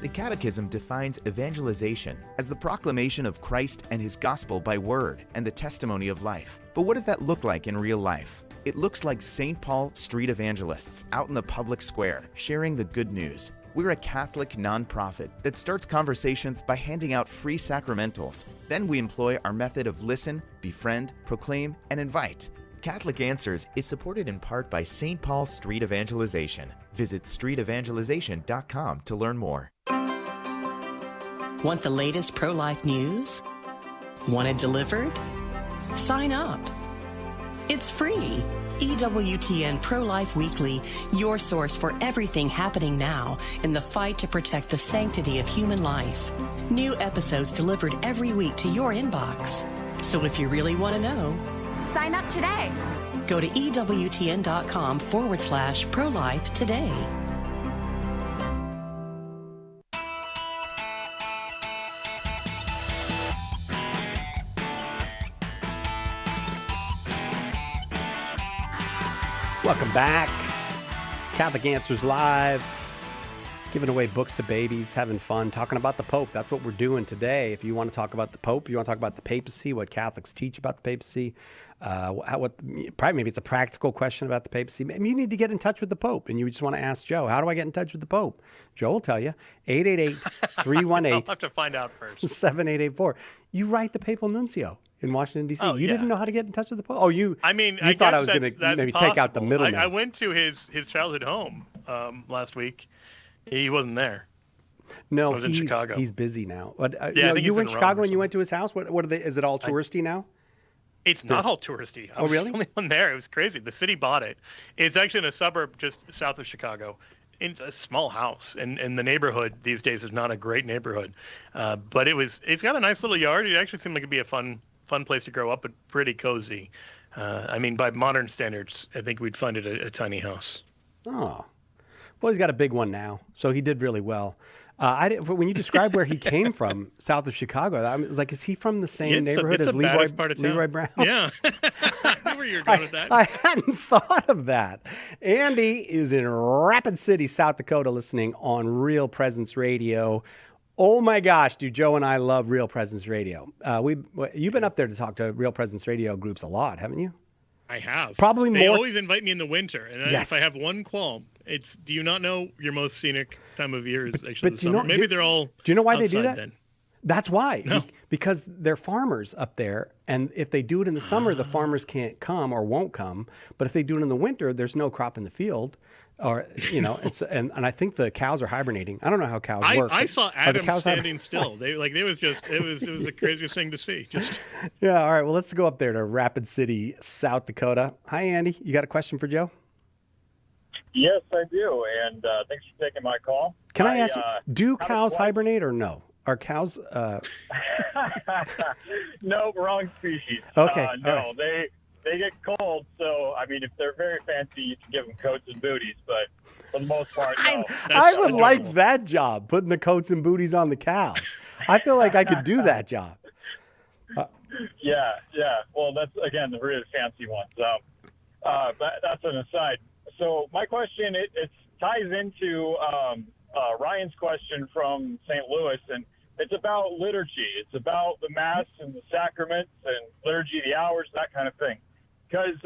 The Catechism defines evangelization as the proclamation of Christ and His gospel by word and the testimony of life. But what does that look like in real life? It looks like St. Paul street evangelists out in the public square sharing the good news. We're a Catholic nonprofit that starts conversations by handing out free sacramentals. Then we employ our method of listen, befriend, proclaim, and invite. Catholic Answers is supported in part by St. Paul Street Evangelization. Visit streetevangelization.com to learn more. Want the latest pro-life news? Want it delivered? Sign up. It's free. EWTN Pro-Life Weekly, your source for everything happening now in the fight to protect the sanctity of human life. New episodes delivered every week to your inbox. So if you really want to know, sign up today. Go to EWTN.com/pro-life today. Welcome back. Catholic Answers Live. Giving away books to babies, having fun, talking about the Pope. That's what we're doing today. If you want to talk about the Pope, you want to talk about the papacy, what Catholics teach about the papacy, probably maybe it's a practical question about the papacy. Maybe you need to get in touch with the Pope and you just want to ask Joe, how do I get in touch with the Pope? Joe will tell you, 888-318. I'll have to find out first. 7884. You write the papal nuncio in Washington, D.C. Oh, You yeah. didn't know how to get in touch with the Pope? Oh, you thought I I was guess going to that's maybe take out the possible. middleman. I went to his childhood home last week. He wasn't there. No, I was in Chicago. He's busy now. But I you think he's were in in Rome Chicago or and you went to his house. What are they? Is it all touristy now? It's not all touristy. I was really? the only one there. It was crazy. The city bought it. It's actually in a suburb just south of Chicago. in a small house, and the neighborhood these days is not a great neighborhood, but it's got a nice little yard. It actually seemed like it'd be a fun place to grow up, but pretty cozy. I mean, by modern standards, I think we'd find it a tiny house. Oh, well, he's got a big one now, so he did really well. When you describe where he came from, south of Chicago, I was like, is he from the same neighborhood as Leroy Brown? Yeah. I knew where you were going with that. I hadn't thought of that. Andy is in Rapid City, South Dakota, listening on Real Presence Radio. Oh my gosh, do Joe and I love Real Presence Radio. You've been up there to talk to Real Presence Radio groups a lot, haven't you? I have. Probably They more. always invite me in the winter, and Yes. if I have one qualm, it's, do you not know your most scenic time of year is actually the do you summer? know- Maybe do- they're all. Do you know why they do outside that? Then. That's why. No. Because they're farmers up there, and if they do it in the summer, the farmers can't come or won't come. But if they do it in the winter, there's no crop in the field, or and I think the cows are hibernating. I don't know how cows work. I but saw are the Adam cows standing still. It was the craziest thing to see. Just Yeah. All right. Well, let's go up there to Rapid City, South Dakota. Hi, Andy. You got a question for Joe? Yes, I do, and thanks for taking my call. Can I ask you, do have a cows question. hibernate or no? Are cows? No, wrong species. Okay, No, all right. they get cold, so I mean, if they're very fancy, you can give them coats and booties, but for the most part, no. I would like that job, putting the coats and booties on the cows. I feel like I could do that job. Yeah. Well, that's again the really fancy ones. But that's an aside. So my question it ties into Ryan's question from St. Louis, and it's about liturgy. It's about the Mass and the sacraments and liturgy, the hours, that kind of thing. Because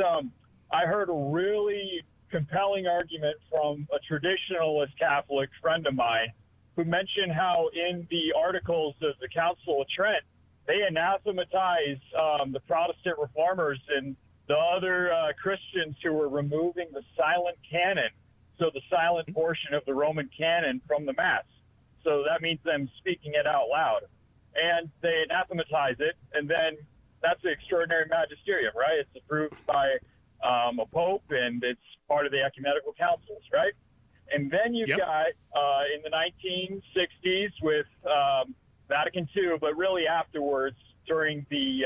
I heard a really compelling argument from a traditionalist Catholic friend of mine who mentioned how in the articles of the Council of Trent, they anathematize the Protestant reformers and the other Christians who were removing the silent canon, so the silent portion of the Roman canon from the Mass. So that means them speaking it out loud. And they anathematize it, and then that's the extraordinary magisterium, right? It's approved by a pope, and it's part of the ecumenical councils, right? And then you've got in the 1960s with Vatican II, but really afterwards during the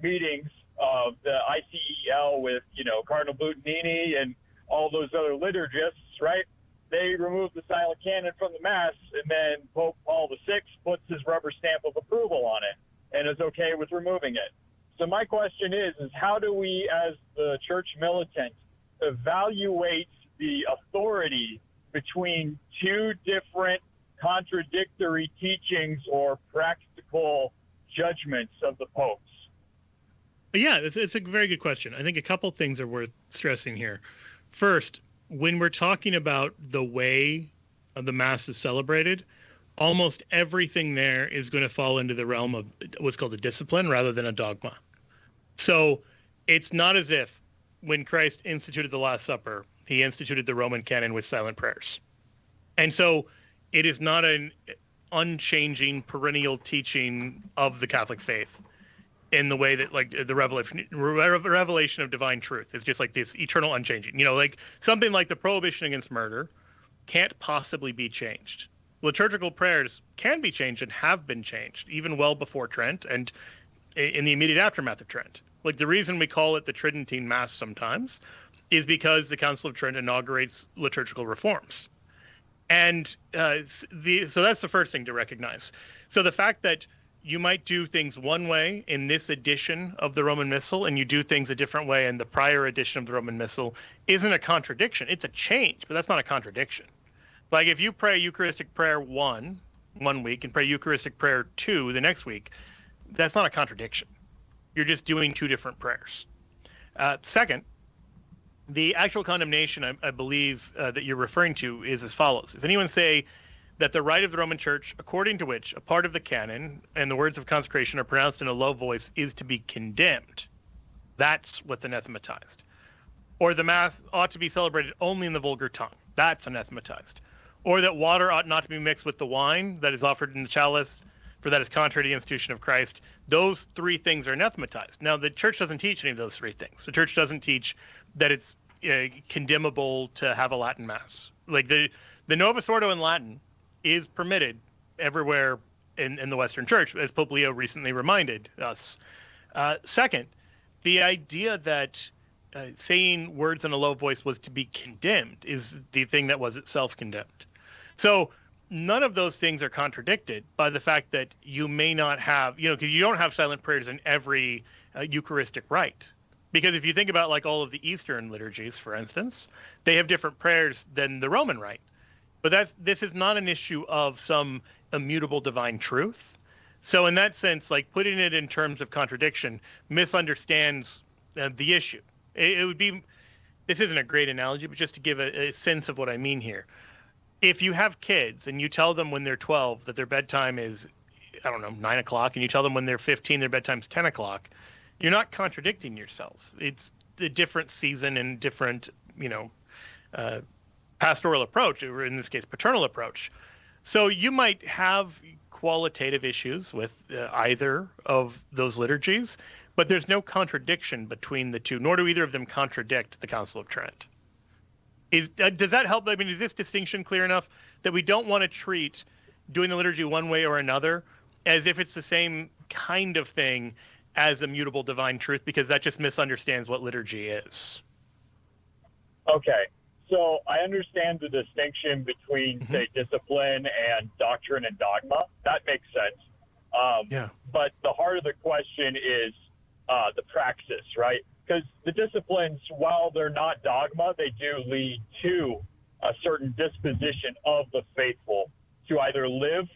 meetings of the ICEL with, Cardinal Butanini and all those other liturgists, right? They removed the silent canon from the Mass, and then Pope Paul VI puts his rubber stamp of approval on it and is okay with removing it. So my question is how do we, as the church militant, evaluate the authority between two different contradictory teachings or practical judgments of the popes? Yeah, it's a very good question. I think a couple things are worth stressing here. First, when we're talking about the way the Mass is celebrated, almost everything there is going to fall into the realm of what's called a discipline rather than a dogma. So it's not as if when Christ instituted the Last Supper, he instituted the Roman canon with silent prayers. And so it is not an unchanging perennial teaching of the Catholic faith in the way that like the revelation of divine truth is just like this eternal unchanging. Like something like the prohibition against murder can't possibly be changed. Liturgical prayers can be changed and have been changed even well before Trent and in the immediate aftermath of Trent. Like the reason we call it the Tridentine Mass sometimes is because the Council of Trent inaugurates liturgical reforms. And so that's the first thing to recognize. So the fact that you might do things one way in this edition of the Roman Missal and you do things a different way in the prior edition of the Roman Missal isn't a contradiction. It's a change, but that's not a contradiction. Like if you pray Eucharistic prayer 1 week and pray Eucharistic prayer 2 the next week, that's not a contradiction. You're just doing two different prayers. Second, the actual condemnation, I believe, that you're referring to is as follows. If anyone say that the rite of the Roman Church, according to which a part of the canon and the words of consecration are pronounced in a low voice, is to be condemned, that's what's anathematized. Or the Mass ought to be celebrated only in the vulgar tongue, that's anathematized. Or that water ought not to be mixed with the wine that is offered in the chalice, for that is contrary to the institution of Christ. Those three things are anathematized. Now, the church doesn't teach any of those three things. The church doesn't teach that it's condemnable to have a Latin Mass Like the Novus Ordo in Latin is permitted everywhere in the Western Church, as Pope Leo recently reminded us. Second, the idea that saying words in a low voice was to be condemned is the thing that was itself condemned. So none of those things are contradicted by the fact that you may not have, because you don't have silent prayers in every Eucharistic rite. Because if you think about like all of the Eastern liturgies, for instance, they have different prayers than the Roman rite. But this is not an issue of some immutable divine truth. So in that sense, like putting it in terms of contradiction misunderstands the issue. It would be, this isn't a great analogy, but just to give a sense of what I mean here. If you have kids and you tell them when they're 12 that their bedtime is, 9 o'clock, and you tell them when they're 15 their bedtime's 10 o'clock, you're not contradicting yourself. It's a different season and different, pastoral approach, or in this case, paternal approach. So you might have qualitative issues with either of those liturgies, but there's no contradiction between the two, nor do either of them contradict the Council of Trent. Does that help? I mean, is this distinction clear enough that we don't want to treat doing the liturgy one way or another as if it's the same kind of thing as immutable divine truth, because that just misunderstands what liturgy is? Okay. So I understand the distinction between, say, discipline and doctrine and dogma. That makes sense. But the heart of the question is the praxis, right? Because the disciplines, while they're not dogma, they do lead to a certain disposition of the faithful to either live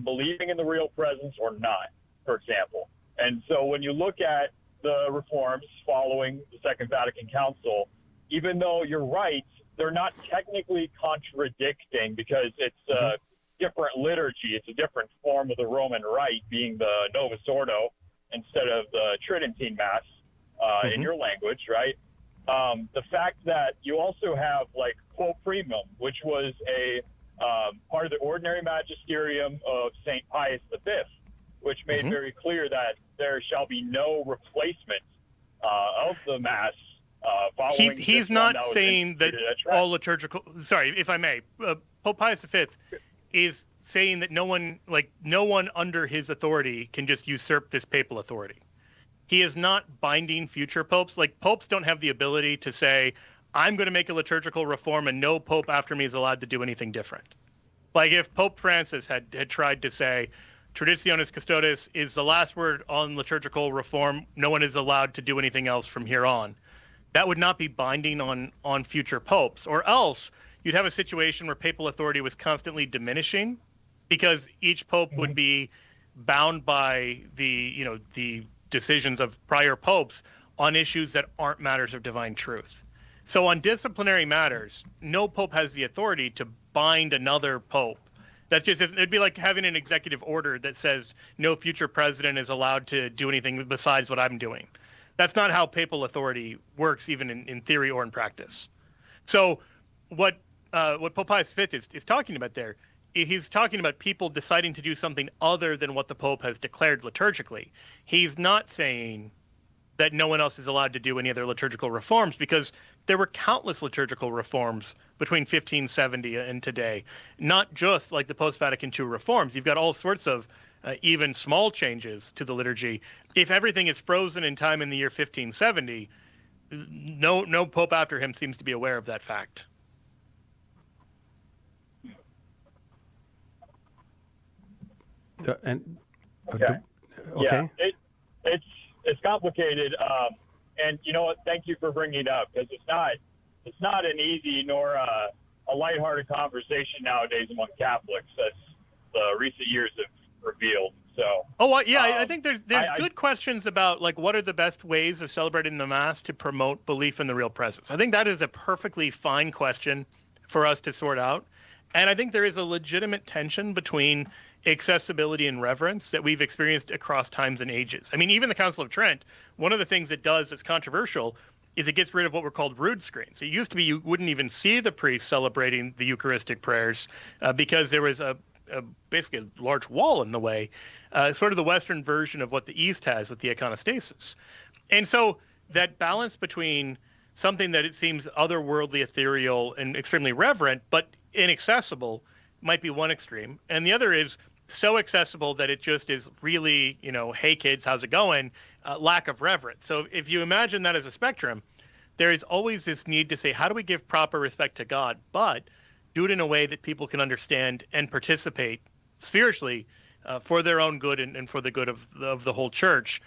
believing in the real presence or not, for example. And so when you look at the reforms following the Second Vatican Council, even though you're right, they're not technically contradicting because it's a different liturgy. It's a different form of the Roman Rite, being the Novus Ordo instead of the Tridentine Mass in your language, right? The fact that you also have like Quo Primum, which was a part of the ordinary magisterium of St. Pius V, which made very clear that there shall be no replacement of the Mass. He's not saying that all liturgical. Sorry, if I may, Pope Pius V is saying that no one under his authority can just usurp this papal authority. He is not binding future popes. Like, popes don't have the ability to say, I'm going to make a liturgical reform and no pope after me is allowed to do anything different. Like if Pope Francis had tried to say, Traditionis Custodes is the last word on liturgical reform, no one is allowed to do anything else from here on, that would not be binding on future popes. Or else you'd have a situation where papal authority was constantly diminishing because each pope would be bound by the decisions of prior popes on issues that aren't matters of divine truth. So on disciplinary matters, no pope has the authority to bind another pope. That's just, it'd be like having an executive order that says no future president is allowed to do anything besides what I'm doing. That's not how papal authority works, even in theory or in practice. So what Pope Pius V is talking about there, he's talking about people deciding to do something other than what the Pope has declared liturgically. He's not saying that no one else is allowed to do any other liturgical reforms, because there were countless liturgical reforms between 1570 and today, not just like the post-Vatican II reforms. You've got all sorts of even small changes to the liturgy. If everything is frozen in time in the year 1570, no pope after him seems to be aware of that fact. Okay. Yeah, it's complicated, and you know what? Thank you for bringing it up, because it's not an easy nor a lighthearted conversation nowadays among Catholics, as the recent years have revealed. So. I think there's good questions about like what are the best ways of celebrating the Mass to promote belief in the real presence. I think that is a perfectly fine question for us to sort out, and I think there is a legitimate tension between accessibility and reverence that we've experienced across times and ages. I mean, even the Council of Trent, one of the things it does that's controversial is it gets rid of what were called rood screens. It used to be you wouldn't even see the priest celebrating the Eucharistic prayers because there was basically a large wall in the way, sort of the Western version of what the East has with the iconostasis. And so that balance between something that it seems otherworldly, ethereal, and extremely reverent, but inaccessible might be one extreme. And the other is so accessible that it just is really, hey kids, how's it going? Lack of reverence. So if you imagine that as a spectrum, there is always this need to say, how do we give proper respect to God, but do it in a way that people can understand and participate spiritually for their own good and for the good of the whole church.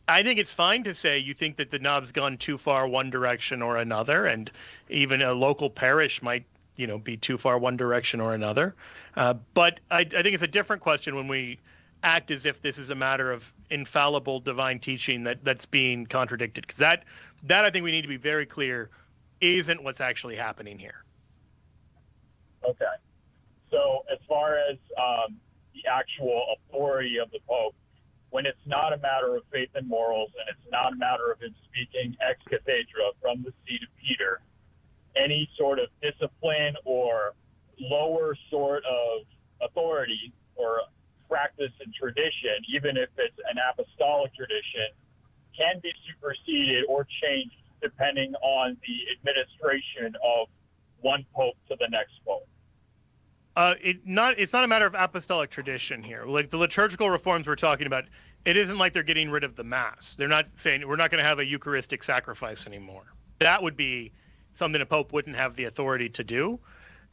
I think it's fine to say you think that the knob's gone too far one direction or another, and even a local parish might, be too far one direction or another. But I think it's a different question when we act as if this is a matter of infallible divine teaching that's being contradicted, because that I think we need to be very clear isn't what's actually happening here. Okay. So as far as the actual authority of the Pope, when it's not a matter of faith and morals, and it's not a matter of him speaking ex cathedra from the seat of Peter, any sort of discipline or lower sort of authority or practice and tradition, even if it's an apostolic tradition, can be superseded or changed depending on the administration of one pope to the next pope. It's not a matter of apostolic tradition here. Like the liturgical reforms we're talking about, it isn't like they're getting rid of the Mass. They're not saying we're not going to have a Eucharistic sacrifice anymore. That would be something a pope wouldn't have the authority to do.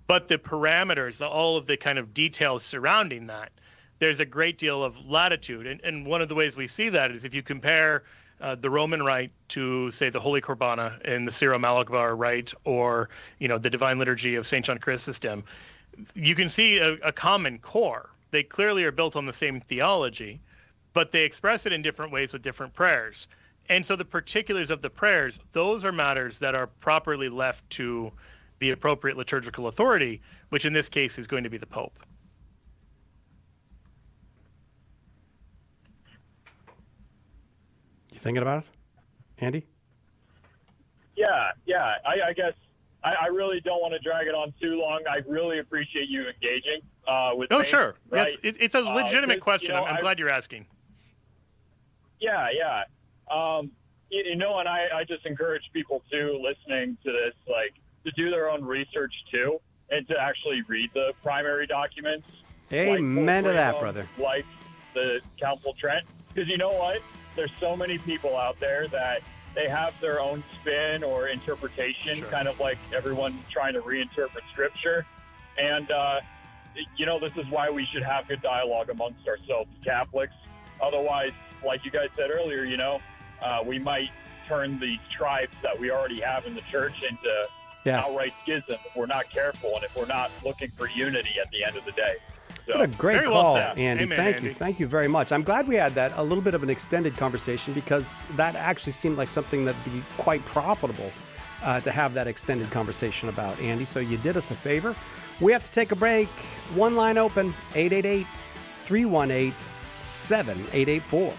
But the parameters, all of the kind of details surrounding that, there's a great deal of latitude. And one of the ways we see that is if you compare the Roman rite to, say, the Holy Qurbana and the Syro-Malabar rite, or the Divine Liturgy of St. John Chrysostom, you can see a common core. They clearly are built on the same theology, but they express it in different ways with different prayers. And so the particulars of the prayers, those are matters that are properly left to the appropriate liturgical authority, which in this case is going to be the Pope. You thinking about it, Andy? Yeah. I guess I really don't want to drag it on too long. I really appreciate you engaging with me. Oh, sure. Right? It's a legitimate question. I'm glad you're asking. Yeah. And I just encourage people too, listening to this, like, to do their own research too, and to actually read the primary documents. Amen to that, brother. Like the Council of Trent. Because you know what? There's so many people out there that they have their own spin or interpretation, kind of like everyone trying to reinterpret Scripture. And, this is why we should have good dialogue amongst ourselves, Catholics. Otherwise, like you guys said earlier, we might turn these tribes that we already have in the church into outright schism if we're not careful and if we're not looking for unity at the end of the day. So, what a great very call, well said. Andy. Amen, Thank you very much. I'm glad we had that, a little bit of an extended conversation, because that actually seemed like something that'd be quite profitable to have that extended conversation about, Andy. So you did us a favor. We have to take a break. One line open, 888-318-7884.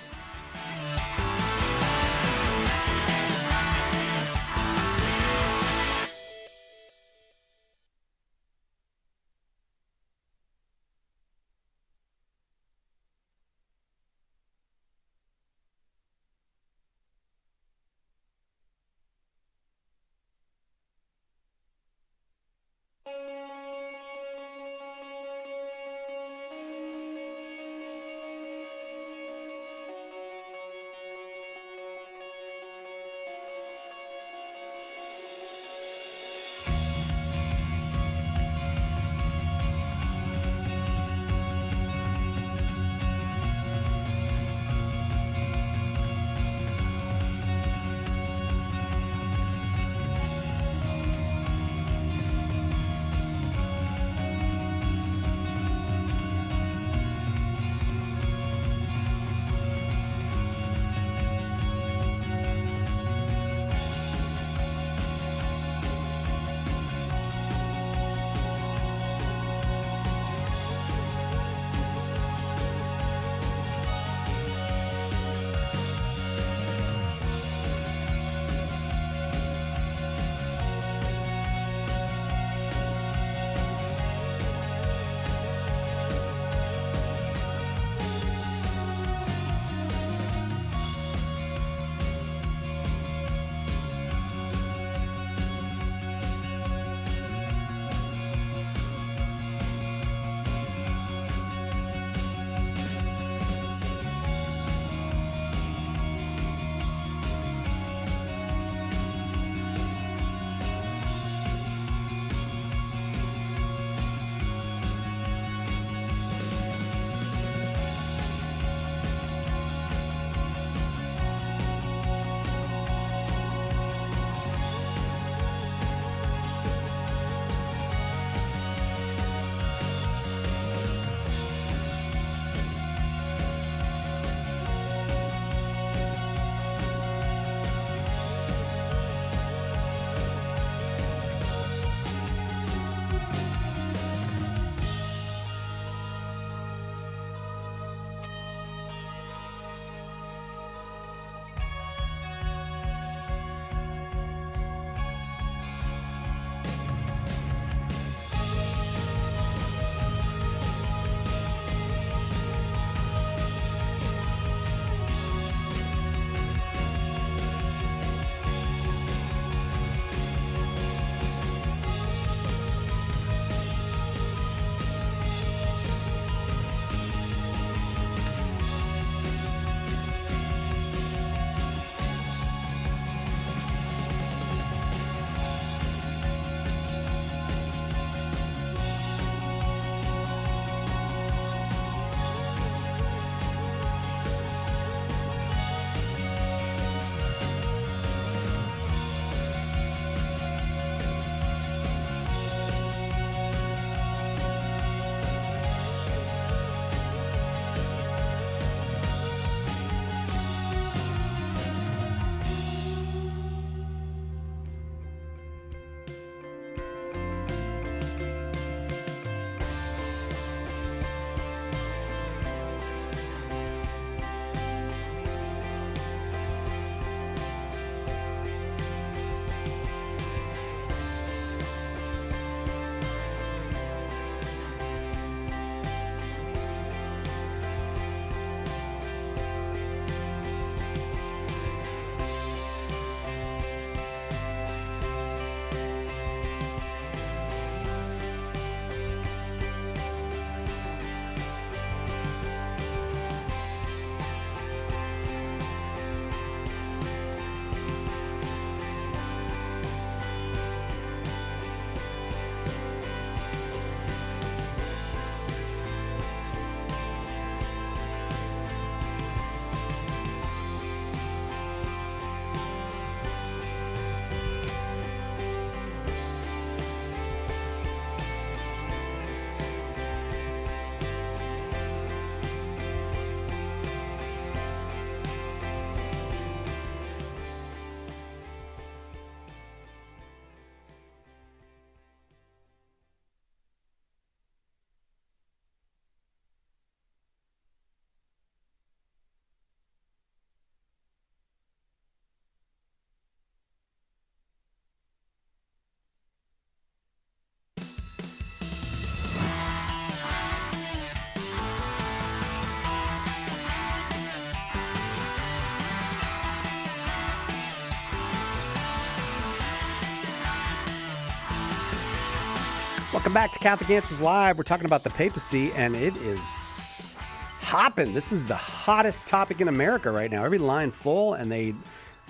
Welcome back to Catholic Answers Live. We're talking about the papacy, and it is hopping. This is the hottest topic in America right now. Every line full, and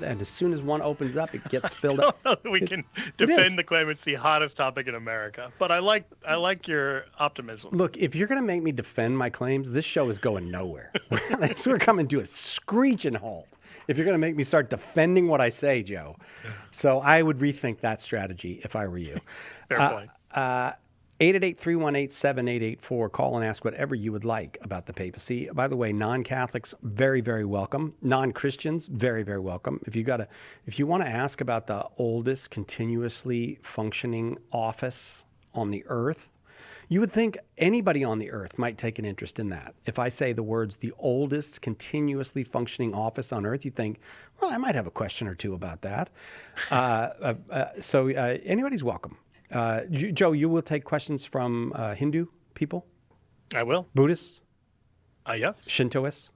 as soon as one opens up, it gets filled up. I don't know that we can defend the claim it's the hottest topic in America, but I like your optimism. Look, if you're going to make me defend my claims, this show is going nowhere. We're coming to a screeching halt if you're going to make me start defending what I say, Joe. So I would rethink that strategy if I were you. Fair point. 888-318-7884. Call and ask whatever you would like about the papacy. By the way, non-Catholics, very, very welcome. Non-Christians, very, very welcome. If you want to ask about the oldest continuously functioning office on the earth, you would think anybody on the earth might take an interest in that. If I say the words, the oldest continuously functioning office on earth, you think, well, I might have a question or two about that. So anybody's welcome. Joe, you will take questions from Hindu people? I will. Buddhists? Yes. Shintoists?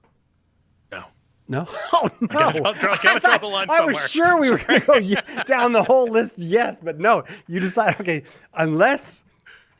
No. No? Oh, no. Gotta draw the line I somewhere. was sure we were going to go down the whole list, yes, but no. You decide, okay, unless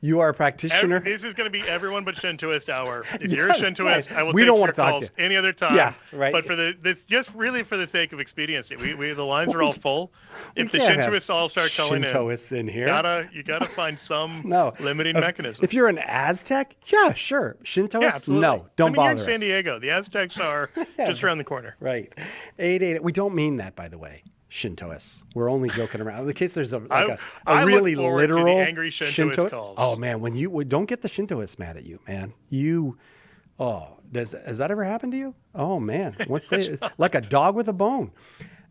you are a practitioner. This is going to be everyone but Shintoist hour. If you're a Yes, Shintoist, right. I will We take don't your want to talk calls to you. any other time. Yeah, right. But for this, just really for the sake of expediency, the lines are all full. If the can't have Shintoists all start calling Shintoists in here. you gotta find some No. limiting mechanism. If you're an Aztec, yeah, sure. Shintoists, Yeah, absolutely. no, don't you're bother in us. San Diego. The Aztecs are just around the corner. Right. 888. We don't mean that, by the way. Shintoists. We're only joking around. In case there's I a look really forward to the literal angry Shintoist calls. Oh man, when you don't get the Shintoists mad at you, man. Has that ever happened to you? Oh man, like a dog with a bone.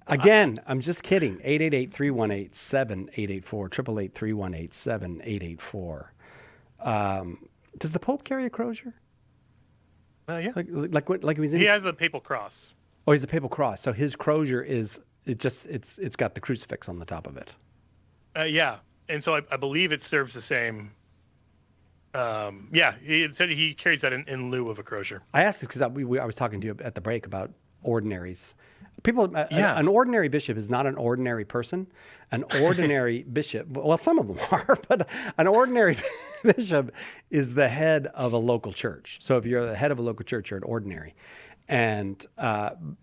Again, I'm just kidding. 888-318-7884. 888-318-7884. Does the Pope carry a crozier? Yeah. Like he was in. He has the papal cross. Oh, he's a papal cross. So his crozier is it's got the crucifix on the top of it. Yeah, and so I believe it serves the same. He said he carries that in lieu of a crozier. I asked this because I was talking to you at the break about ordinaries. People, Yeah. an ordinary bishop is not an ordinary person. An ordinary bishop, well, some of them are, but an ordinary bishop is the head of a local church. So if you're the head of a local church, you're an ordinary. And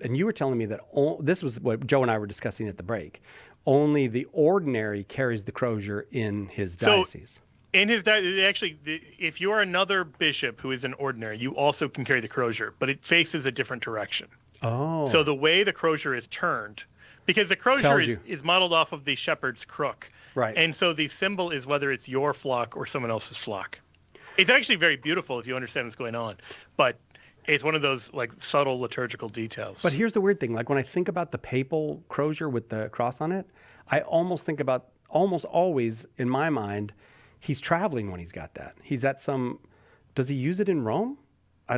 you were telling me that this was what Joe and I were discussing at the break. Only the ordinary carries the crozier in his diocese. In his diocese, actually, if you're another bishop who is an ordinary, you also can carry the crozier, but it faces a different direction. Oh. So the way the crozier is turned, because the crozier is modeled off of the shepherd's crook. Right. And so the symbol is whether it's your flock or someone else's flock. It's actually very beautiful if you understand what's going on, but it's one of those like subtle liturgical details. But here's the weird thing. Like when I think about the papal crozier with the cross on it, I almost always in my mind, he's traveling when he's got that. He's at does he use it in Rome?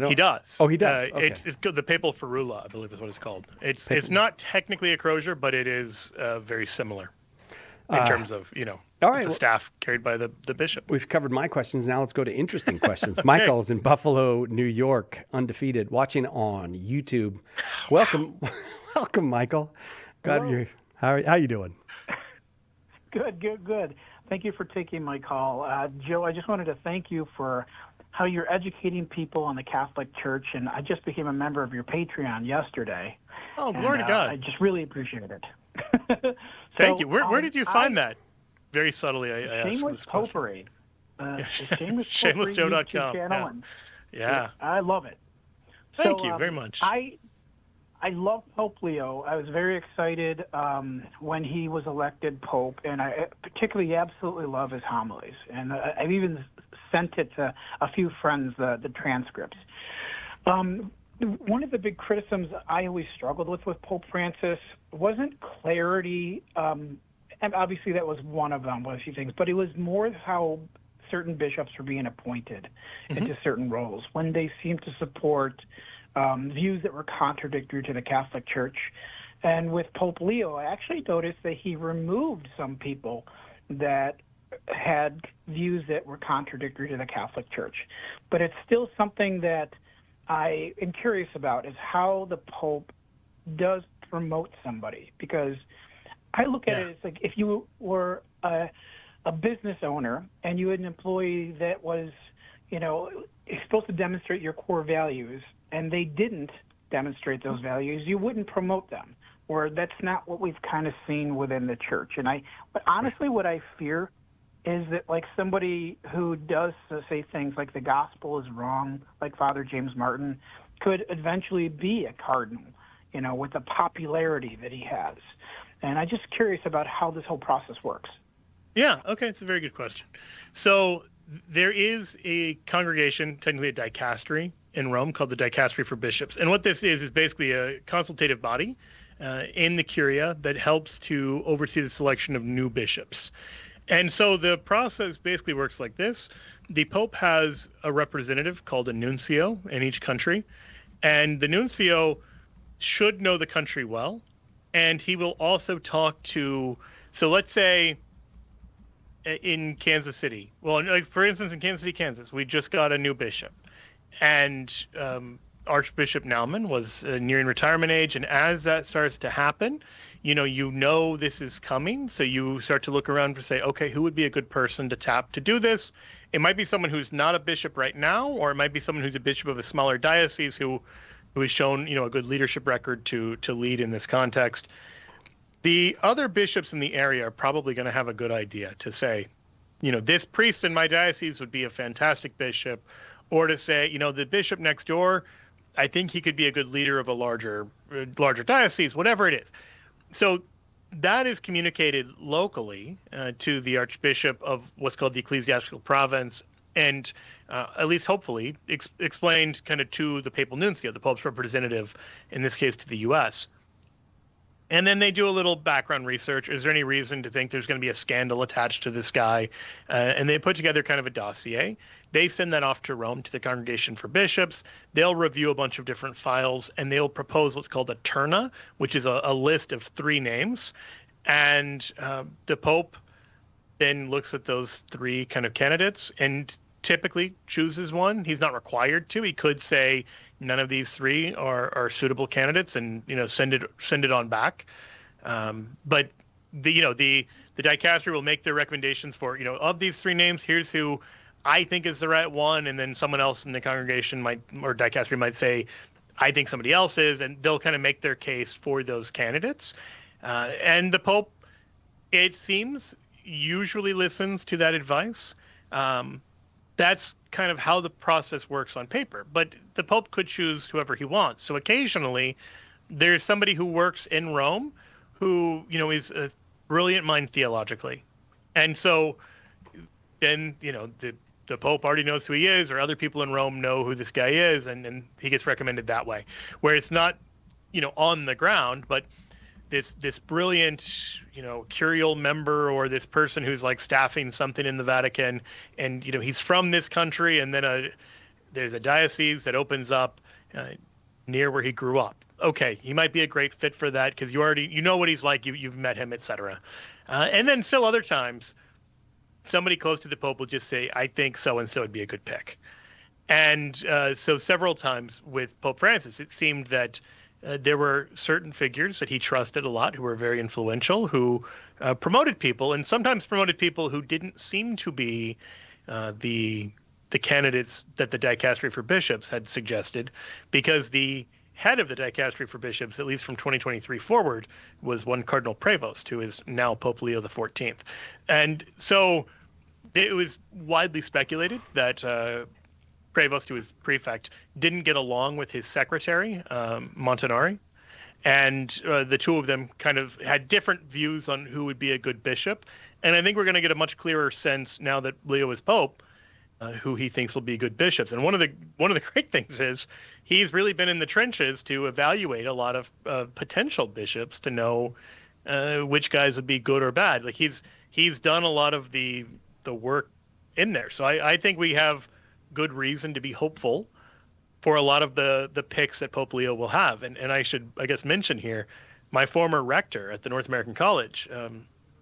He does. Oh, he does. Okay. It's the papal ferula, I believe is what it's called. It's not technically a crozier, but it is very similar in terms of, all right, it's a staff carried by the bishop. We've covered my questions. Now let's go to interesting questions. Michael's in Buffalo, New York, undefeated, watching on YouTube. Welcome, welcome, Michael. God, how you doing? Good. Thank you for taking my call. Joe, I just wanted to thank you for how you're educating people on the Catholic Church, and I just became a member of your Patreon yesterday. Oh, glory to God. I just really appreciate it. Thank you. Where did you find that? Very subtly, I asked. Shameless Popery. ShamelessJoe.com. YouTube channel, yeah. I love it. Thank you very much. I love Pope Leo. I was very excited when he was elected Pope, and I particularly absolutely love his homilies. And I've even sent it to a few friends, the transcripts. One of the big criticisms I always struggled with Pope Francis wasn't clarity, and obviously that was one of them, a few things, but it was more how certain bishops were being appointed into certain roles when they seemed to support views that were contradictory to the Catholic Church. And with Pope Leo, I actually noticed that he removed some people that had views that were contradictory to the Catholic Church. But it's still something that I am curious about, is how the Pope does promote somebody. Because I look at it as like if you were a business owner and you had an employee that was, supposed to demonstrate your core values, and they didn't demonstrate those values, you wouldn't promote them. Or that's not what we've kind of seen within the church. But honestly, what I fear is that like somebody who does say things like the gospel is wrong, like Father James Martin, could eventually be a cardinal, with the popularity that he has. And I'm just curious about how this whole process works. Yeah, okay, it's a very good question. So there is a congregation, technically a dicastery in Rome called the Dicastery for Bishops. And what this is basically a consultative body in the Curia that helps to oversee the selection of new bishops. And so the process basically works like this. The Pope has a representative called a nuncio in each country, and the nuncio should know the country well, and he will also talk to, so let's say in Kansas City, well, like for instance, in Kansas City, Kansas, we just got a new bishop, and Archbishop Naumann was nearing retirement age, and as that starts to happen, you know this is coming, so you start to look around to say, okay, who would be a good person to tap to do this? It might be someone who's not a bishop right now, or it might be someone who's a bishop of a smaller diocese who has shown a good leadership record to lead in this context. The other bishops in the area are probably going to have a good idea to say, this priest in my diocese would be a fantastic bishop, or to say, the bishop next door, I think he could be a good leader of a larger diocese, whatever it is. So that is communicated locally to the archbishop of what's called the ecclesiastical province, and at least hopefully explained kind of to the papal nuncio, the Pope's representative, in this case to the U.S. And then they do a little background research. Is there any reason to think there's going to be a scandal attached to this guy? And they put together kind of a dossier. They send that off to Rome, to the Congregation for Bishops. They'll review a bunch of different files, and they'll propose what's called a terna, which is a list of 3 names. And the Pope then looks at those 3 kind of candidates and typically chooses one. He's not required to. He could say none of these 3 are suitable candidates and send it on back. But the dicastery will make their recommendations for of these 3 names, here's who I think is the right one, and then someone else in the congregation or dicastery might say, I think somebody else is, and they'll kind of make their case for those candidates. And the Pope, it seems, usually listens to that advice. That's kind of how the process works on paper. But the Pope could choose whoever he wants. So occasionally, there's somebody who works in Rome who, is a brilliant mind theologically. And so then, the Pope already knows who he is, or other people in Rome know who this guy is, and he gets recommended that way. Where it's not, on the ground, but this brilliant, curial member, or this person who's like staffing something in the Vatican, and he's from this country, and then there's a diocese that opens up near where he grew up. Okay, he might be a great fit for that because you know what he's like, you've met him, etc. And then still other times, somebody close to the Pope will just say, I think so-and-so would be a good pick. And so several times with Pope Francis, it seemed that there were certain figures that he trusted a lot who were very influential, who promoted people, and sometimes promoted people who didn't seem to be the candidates that the Dicastery for Bishops had suggested, because the head of the Dicastery for Bishops, at least from 2023 forward, was one Cardinal Prevost, who is now Pope Leo XIV. And so it was widely speculated that Prevost, who was prefect, didn't get along with his secretary, Montanari. And the two of them kind of had different views on who would be a good bishop. And I think we're going to get a much clearer sense now that Leo is Pope, who he thinks will be good bishops. And one of the great things is he's really been in the trenches to evaluate a lot of potential bishops to know which guys would be good or bad. Like he's done a lot of the work in there. So I think we have good reason to be hopeful for a lot of the picks that Pope Leo will have. And I should, I guess, mention here, my former rector at the North American College,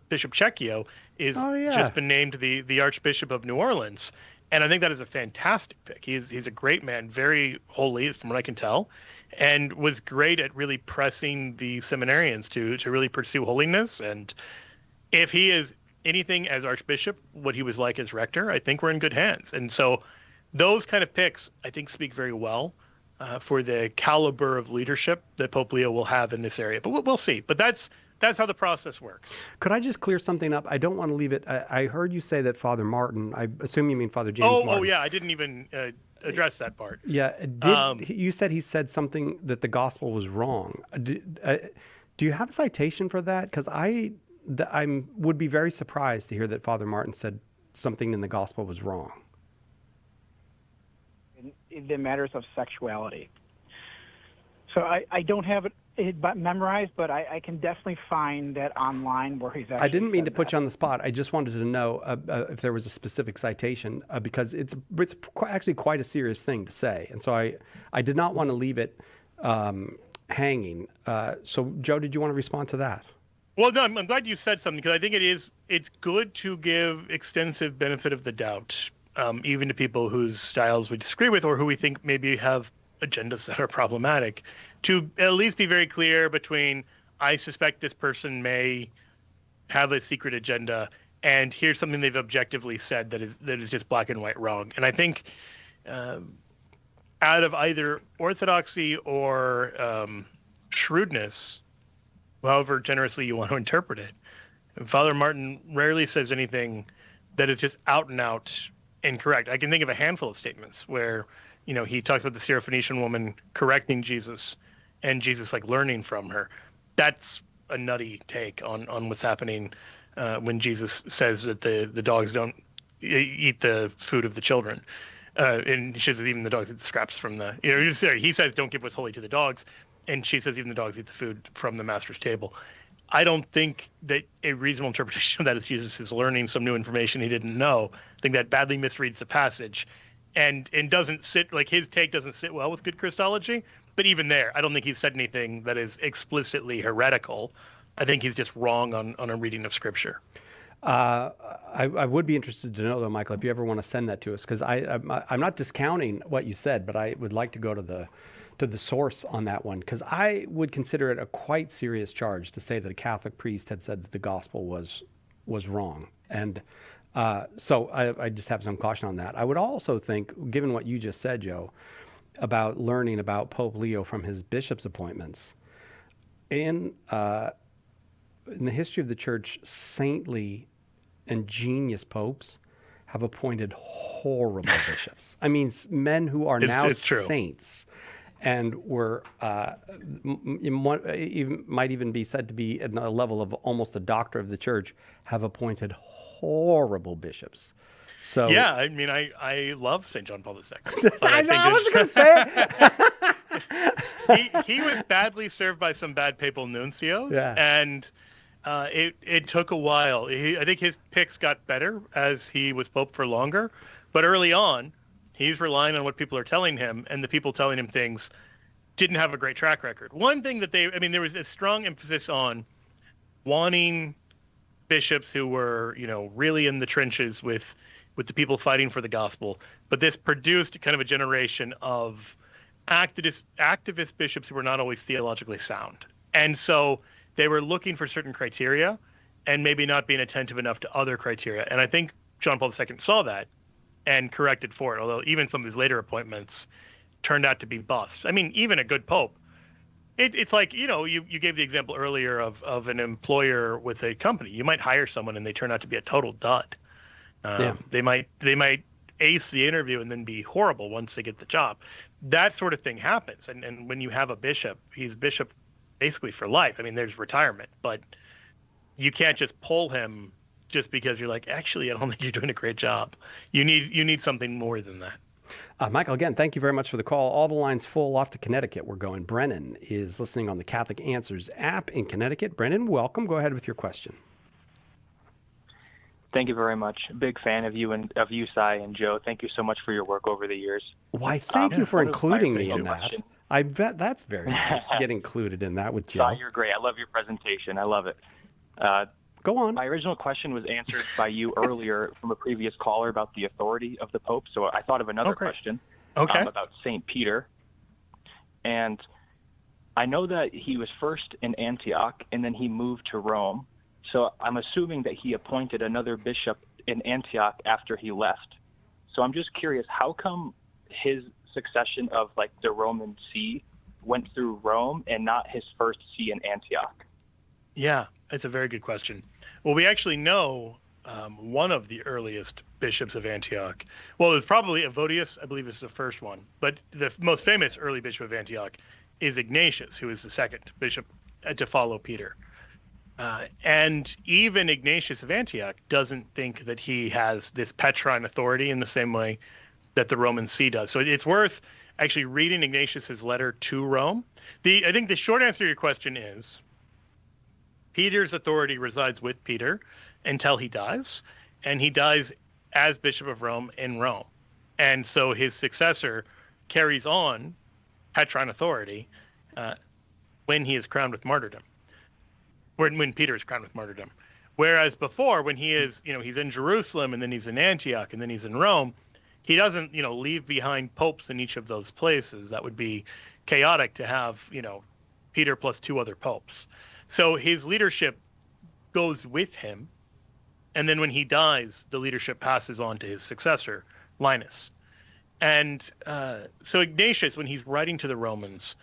Bishop Cecchio, is just been named the Archbishop of New Orleans. And I think that is a fantastic pick. He's a great man, very holy, from what I can tell, and was great at really pressing the seminarians to really pursue holiness. And if he is anything as Archbishop, what he was like as rector, I think we're in good hands. And so those kind of picks, I think, speak very well for the caliber of leadership that Pope Leo will have in this area. But we'll see. But that's how the process works. Could I just clear something up? I don't want to leave it. I heard you say that Father Martin, I assume you mean Father James Martin. Oh, yeah. I didn't even address that part. Yeah. You said he said something that the gospel was wrong. Do you have a citation for that? Because I would be very surprised to hear that Father Martin said something in the gospel was wrong. In the matters of sexuality. So I don't have it memorized, but I can definitely find that online where he's actually I didn't mean to put you on the spot. I just wanted to know if there was a specific citation because it's actually quite a serious thing to say. And so I did not want to leave it hanging. So, Joe, did you want to respond to that? Well, no, I'm glad you said something because I think it's good to give extensive benefit of the doubt, even to people whose styles we disagree with or who we think maybe have agendas that are problematic, to at least be very clear between, I suspect this person may have a secret agenda, and here's something they've objectively said that is just black and white wrong. And I think out of either orthodoxy or shrewdness, however generously you want to interpret it, Father Martin rarely says anything that is just out and out incorrect. I can think of a handful of statements where, he talks about the Syrophoenician woman correcting Jesus and Jesus learning from her. That's a nutty take on what's happening when Jesus says that the dogs don't eat the food of the children. And she says even the dogs eat the scraps from the, he says don't give what's holy to the dogs. And she says even the dogs eat the food from the master's table. I don't think that a reasonable interpretation of that is Jesus is learning some new information he didn't know. I think that badly misreads the passage and doesn't sit, his take doesn't sit well with good Christology. But even there, I don't think he's said anything that is explicitly heretical. I think he's just wrong on a reading of Scripture. I would be interested to know, though, Michael, if you ever want to send that to us, because I'm not discounting what you said, but I would like to go to the source on that one, because I would consider it a quite serious charge to say that a Catholic priest had said that the gospel was wrong. And so I just have some caution on that. I would also think, given what you just said, Joe, about learning about Pope Leo from his bishop's appointments, in the history of the church, saintly and genius popes have appointed horrible bishops. I mean, men who are now saints and were might even be said to be at a level of almost a doctor of the church, have appointed horrible bishops. So yeah, I mean, I love St. John Paul II. I wasn't going to say it. he was badly served by some bad papal nuncios, and it took a while. I think his picks got better as he was pope for longer, but early on, he's relying on what people are telling him, and the people telling him things didn't have a great track record. One thing that there was a strong emphasis on wanting bishops who were, really in the trenches with the people fighting for the gospel. But this produced kind of a generation of activist bishops who were not always theologically sound. And so they were looking for certain criteria and maybe not being attentive enough to other criteria. And I think John Paul II saw that and corrected for it, although even some of his later appointments turned out to be busts. I mean, even a good pope, it's like, you gave the example earlier of an employer with a company. You might hire someone and they turn out to be a total dud. They might ace the interview and then be horrible once they get the job. That sort of thing happens. And when you have a bishop, he's bishop basically for life. I mean, there's retirement, but you can't just pull him just because you're like, actually, I don't think you're doing a great job. You need something more than that. Michael, again, thank you very much for the call. All the lines full off to Connecticut. We're going. Brennan is listening on the Catholic Answers app in Connecticut. Brennan, welcome. Go ahead with your question. Thank you very much. Big fan of you and of you, Cy and Joe. Thank you so much for your work over the years. Why, thank you for including me in that. I bet that's very nice to get included in that with Joe. Cy, you're great. I love your presentation. I love it. Go on. My original question was answered by you earlier from a previous caller about the authority of the Pope. So I thought of another question about St. Peter. And I know that he was first in Antioch and then he moved to Rome. So I'm assuming that he appointed another bishop in Antioch after he left. So I'm just curious, how come his succession of like the Roman see went through Rome and not his first see in Antioch? Yeah, it's a very good question. Well, we actually know one of the earliest bishops of Antioch. Well, it was probably Evodius, I believe is the first one. But the most famous early bishop of Antioch is Ignatius, who is the second bishop to follow Peter. And even Ignatius of Antioch doesn't think that he has this Petrine authority in the same way that the Roman see does. So it's worth actually reading Ignatius's letter to Rome. I think the short answer to your question is Peter's authority resides with Peter until he dies, and he dies as Bishop of Rome in Rome. And so his successor carries on Petrine authority when he is crowned with martyrdom, when Peter is crowned with martyrdom. Whereas before, when he is, he's in Jerusalem, and then he's in Antioch, and then he's in Rome, he doesn't, leave behind popes in each of those places. That would be chaotic to have, Peter plus 2 other popes. So his leadership goes with him. And then when he dies, the leadership passes on to his successor, Linus. And so Ignatius, when he's writing to the Romans,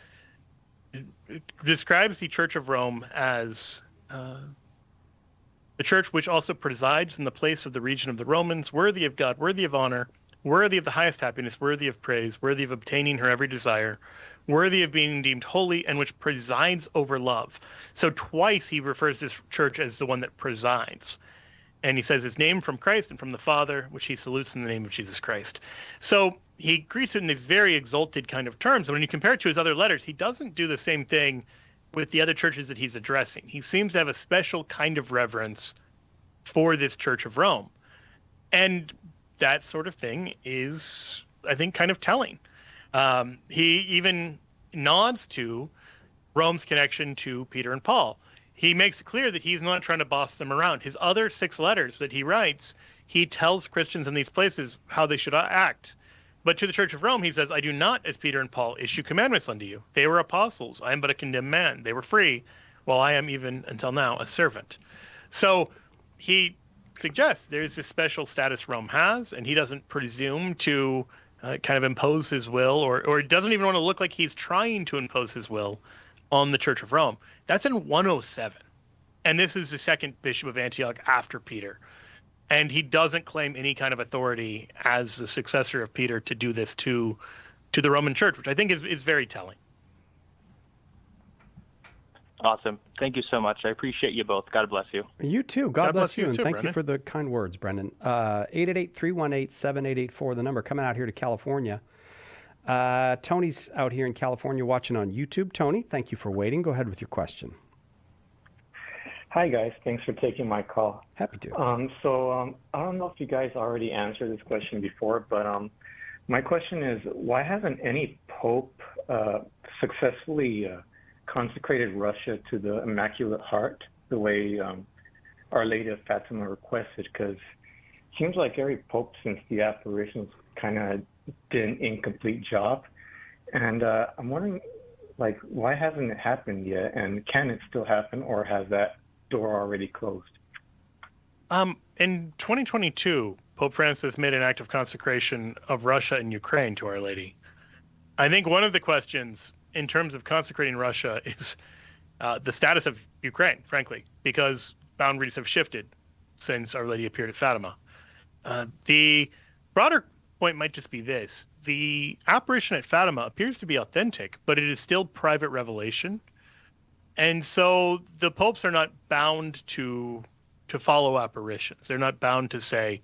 describes the Church of Rome as the church which also presides in the place of the region of the Romans, worthy of God, worthy of honor, worthy of the highest happiness, worthy of praise, worthy of obtaining her every desire, worthy of being deemed holy, and which presides over love. So twice he refers to this church as the one that presides. And he says his name from Christ and from the Father, which he salutes in the name of Jesus Christ. So he greets it in these very exalted kind of terms. And when you compare it to his other letters, he doesn't do the same thing with the other churches that he's addressing. He seems to have a special kind of reverence for this Church of Rome. And that sort of thing is, I think, kind of telling. He even nods to Rome's connection to Peter and Paul. He makes it clear that he's not trying to boss them around. His other 6 letters that he writes, he tells Christians in these places how they should act. But to the Church of Rome, he says, I do not, as Peter and Paul, issue commandments unto you. They were apostles. I am but a condemned man. They were free, while I am even until now a servant. So he suggests there's this special status Rome has, and he doesn't presume to kind of impose his will, or doesn't even want to look like he's trying to impose his will on the Church of Rome. That's in 107. And this is the second bishop of Antioch after Peter. And he doesn't claim any kind of authority as the successor of Peter to do this to the Roman Church, which I think is very telling. Awesome. Thank you so much. I appreciate you both. God bless you. You too. God bless you. And too, thank Brendan. you for the kind words, Brendan. 888-318-7884, the number, coming out here to California. Tony's out here in California watching on YouTube. Tony, thank you for waiting. Go ahead with your question. Hi, guys. Thanks for taking my call. Happy to. I don't know if you guys already answered this question before, but my question is, why hasn't any pope successfully consecrated Russia to the Immaculate Heart the way Our Lady of Fatima requested? Because it seems like every pope since the apparitions kind of did an incomplete job. And I'm wondering, why hasn't it happened yet? And can it still happen, or has that door already closed? In 2022, Pope Francis made an act of consecration of Russia and Ukraine to Our Lady. I think one of the questions in terms of consecrating Russia is the status of Ukraine, frankly, because boundaries have shifted since Our Lady appeared at Fatima. The broader point might just be this. The apparition at Fatima appears to be authentic, but it is still private revelation. And so the popes are not bound to follow apparitions. They're not bound to say,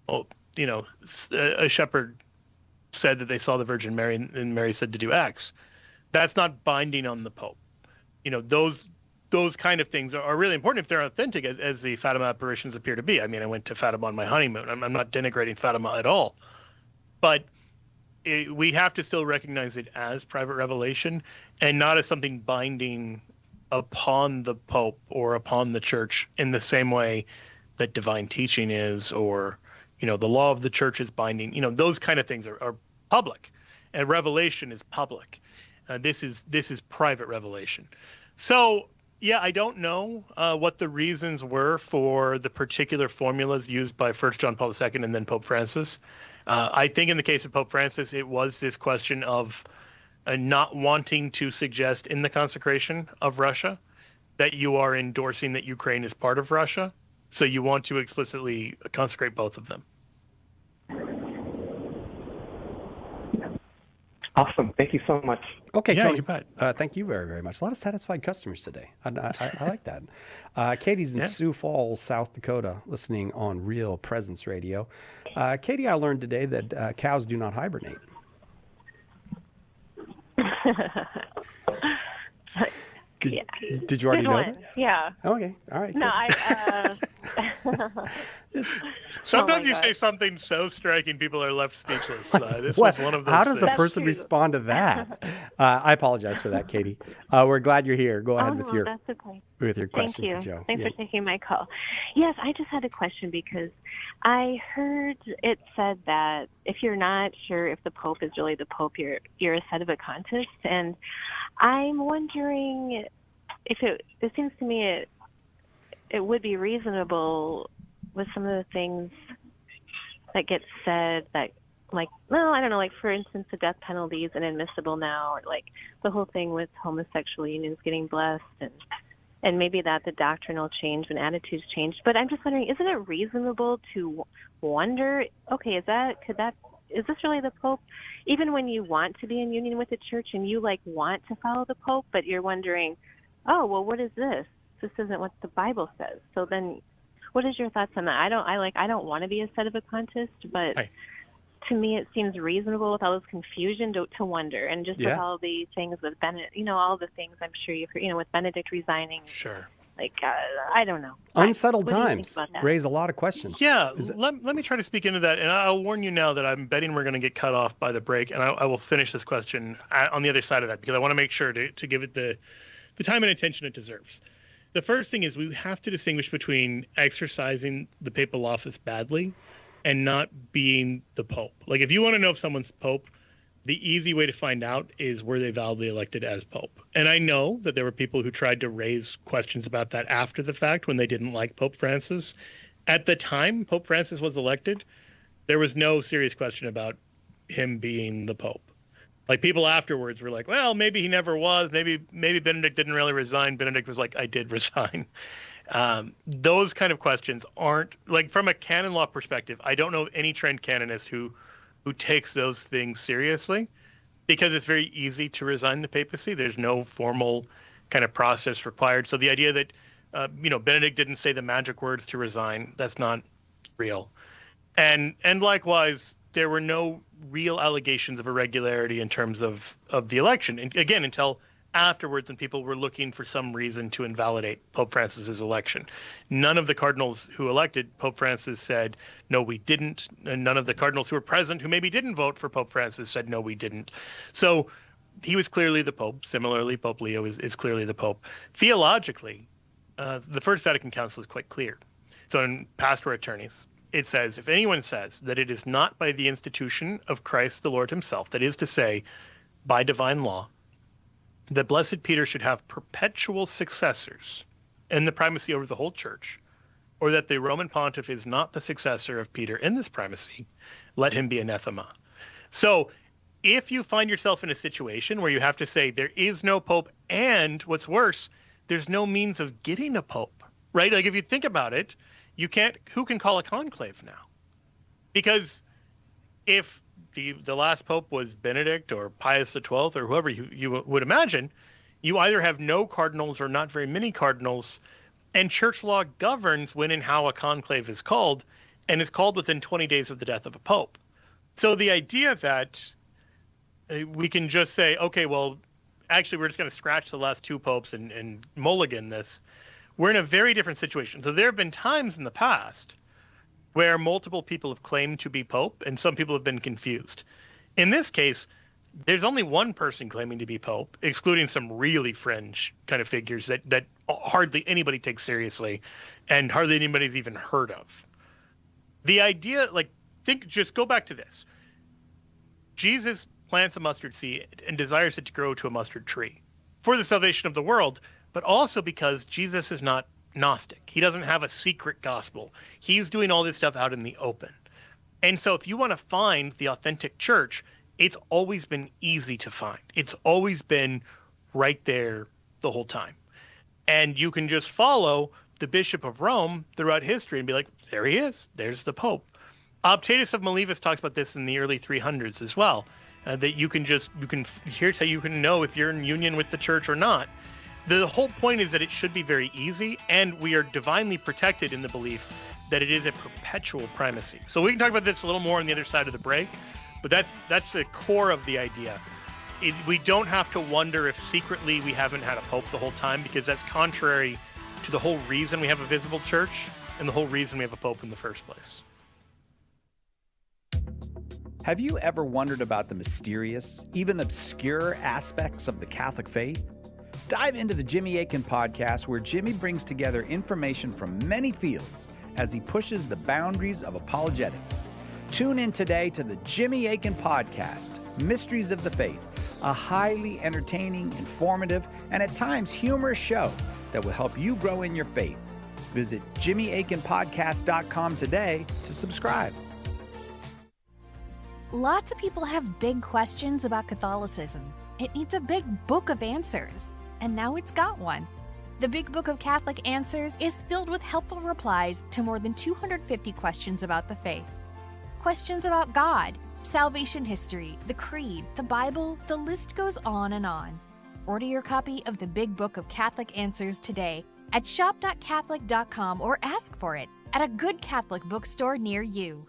well, a shepherd said that they saw the Virgin Mary and Mary said to do X. That's not binding on the pope. Those kind of things are really important if they're authentic, as the Fatima apparitions appear to be. I mean, I went to Fatima on my honeymoon. I'm not denigrating Fatima at all. But we have to still recognize it as private revelation and not as something binding upon the Pope or upon the Church in the same way that divine teaching is, or, the law of the Church is binding. Those kind of things are public, and revelation is public. This is private revelation. So Yeah, I don't know what the reasons were for the particular formulas used by First John Paul II and then Pope Francis. I think in the case of Pope Francis, it was this question of not wanting to suggest in the consecration of Russia that you are endorsing that Ukraine is part of Russia. So you want to explicitly consecrate both of them. Awesome. Thank you so much. Okay, Yeah, Tony. you bet. Thank you very, very much. A lot of satisfied customers today. I like that. Katie's in Sioux Falls, South Dakota, listening on Real Presence Radio. Katie, I learned today that cows do not hibernate. Did you already know that? Yeah. Okay. All right. No, Sometimes you say something so striking, people are left speechless. This What? was one of those How does a things. person respond to that? I apologize for that, Katie. We're glad you're here. Go ahead with your that's okay. with your question Thank you. for Joe. Thanks Yeah. for taking my call. Yes, I just had a question because I heard it said that if you're not sure if the Pope is really the Pope, you're a sedevacantist, and I'm wondering if it seems to me it would be reasonable with some of the things that get said that, like, well, I don't know, like, for instance, the death penalty is inadmissible now, or like the whole thing with homosexual unions getting blessed, and maybe that the doctrinal change when attitudes change. But I'm just wondering, isn't it reasonable to wonder, okay, is this really the Pope? Even when you want to be in union with the church and you want to follow the Pope, but you're wondering, oh, well, what is this? This isn't what the Bible says. So then, what is your thoughts on that? I don't want to be a sedevacantist, but to me it seems reasonable with all this confusion to wonder, and just with all the things with Benedict, all the things I'm sure you've heard, with Benedict resigning. Sure. I don't know. Unsettled What do you think times about that? raise a lot of questions. Yeah, let me try to speak into that, and I'll warn you now that I'm betting we're going to get cut off by the break, and I will finish this question on the other side of that, because I want to make sure to give it the time and attention it deserves. The first thing is we have to distinguish between exercising the papal office badly and not being the Pope. Like, if you want to know if someone's Pope, the easy way to find out is were they validly elected as Pope. And I know that there were people who tried to raise questions about that after the fact when they didn't like Pope Francis. At the time Pope Francis was elected, there was no serious question about him being the Pope. Like, people afterwards were like, well, maybe he never was. Maybe Benedict didn't really resign. Benedict was like, I did resign. Those kind of questions aren't, like, from a canon law perspective, I don't know any trained canonist who takes those things seriously, because it's very easy to resign the papacy. There's no formal kind of process required. So the idea that, Benedict didn't say the magic words to resign, that's not real. And likewise, there were no real allegations of irregularity in terms of the election. And again, until afterwards, when people were looking for some reason to invalidate Pope Francis's election. None of the cardinals who elected Pope Francis said, no, we didn't. And none of the cardinals who were present who maybe didn't vote for Pope Francis said, no, we didn't. So he was clearly the Pope. Similarly, Pope Leo is clearly the Pope. Theologically, the First Vatican Council is quite clear. So in Pastor Attorneys, it says, if anyone says that it is not by the institution of Christ the Lord himself, that is to say, by divine law, that Blessed Peter should have perpetual successors in the primacy over the whole church, or that the Roman pontiff is not the successor of Peter in this primacy, let him be anathema. So if you find yourself in a situation where you have to say there is no pope, and what's worse, there's no means of getting a pope, right? Like, if you think about it, who can call a conclave now? Because if the last pope was Benedict or Pius XII or whoever you would imagine, you either have no cardinals or not very many cardinals, and church law governs when and how a conclave is called, and is called within 20 days of the death of a pope. So the idea that we can just say, okay, well, actually we're just going to scratch the last two popes and mulligan this, we're in a very different situation. So there have been times in the past where multiple people have claimed to be pope, and some people have been confused. In this case, there's only one person claiming to be pope, excluding some really fringe kind of figures that hardly anybody takes seriously, and hardly anybody's even heard of. The idea, just go back to this. Jesus plants a mustard seed and desires it to grow to a mustard tree for the salvation of the world, but also because Jesus is not Gnostic. He doesn't have a secret gospel. He's doing all this stuff out in the open. And so if you want to find the authentic church, it's always been easy to find. It's always been right there the whole time. And you can just follow the Bishop of Rome throughout history and be like, there he is. There's the Pope. Optatus of Miletus talks about this in the early 300s as well, that here's how you can know if you're in union with the church or not. The whole point is that it should be very easy, and we are divinely protected in the belief that it is a perpetual primacy. So we can talk about this a little more on the other side of the break, but that's the core of the idea. We don't have to wonder if secretly we haven't had a pope the whole time, because that's contrary to the whole reason we have a visible church and the whole reason we have a pope in the first place. Have you ever wondered about the mysterious, even obscure aspects of the Catholic faith? Dive into the Jimmy Akin podcast, where Jimmy brings together information from many fields as he pushes the boundaries of apologetics. Tune in today to the Jimmy Akin podcast, Mysteries of the Faith, a highly entertaining, informative, and at times humorous show that will help you grow in your faith. Visit JimmyAkinPodcast.com today to subscribe. Lots of people have big questions about Catholicism. It needs a big book of answers, and now it's got one. The Big Book of Catholic Answers is filled with helpful replies to more than 250 questions about the faith. Questions about God, salvation history, the Creed, the Bible, the list goes on and on. Order your copy of the Big Book of Catholic Answers today at shop.catholic.com or ask for it at a good Catholic bookstore near you.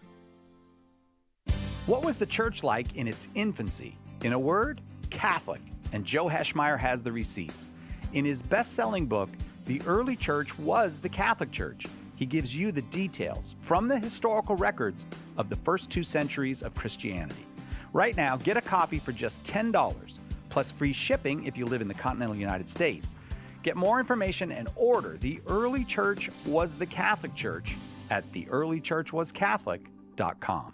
What was the church like in its infancy? In a word, Catholic, and Joe Heschmeyer has the receipts. In his best-selling book, The Early Church Was the Catholic Church, he gives you the details from the historical records of the first 2 centuries of Christianity. Right now, get a copy for just $10, plus free shipping if you live in the continental United States. Get more information and order The Early Church Was the Catholic Church at theearlychurchwascatholic.com.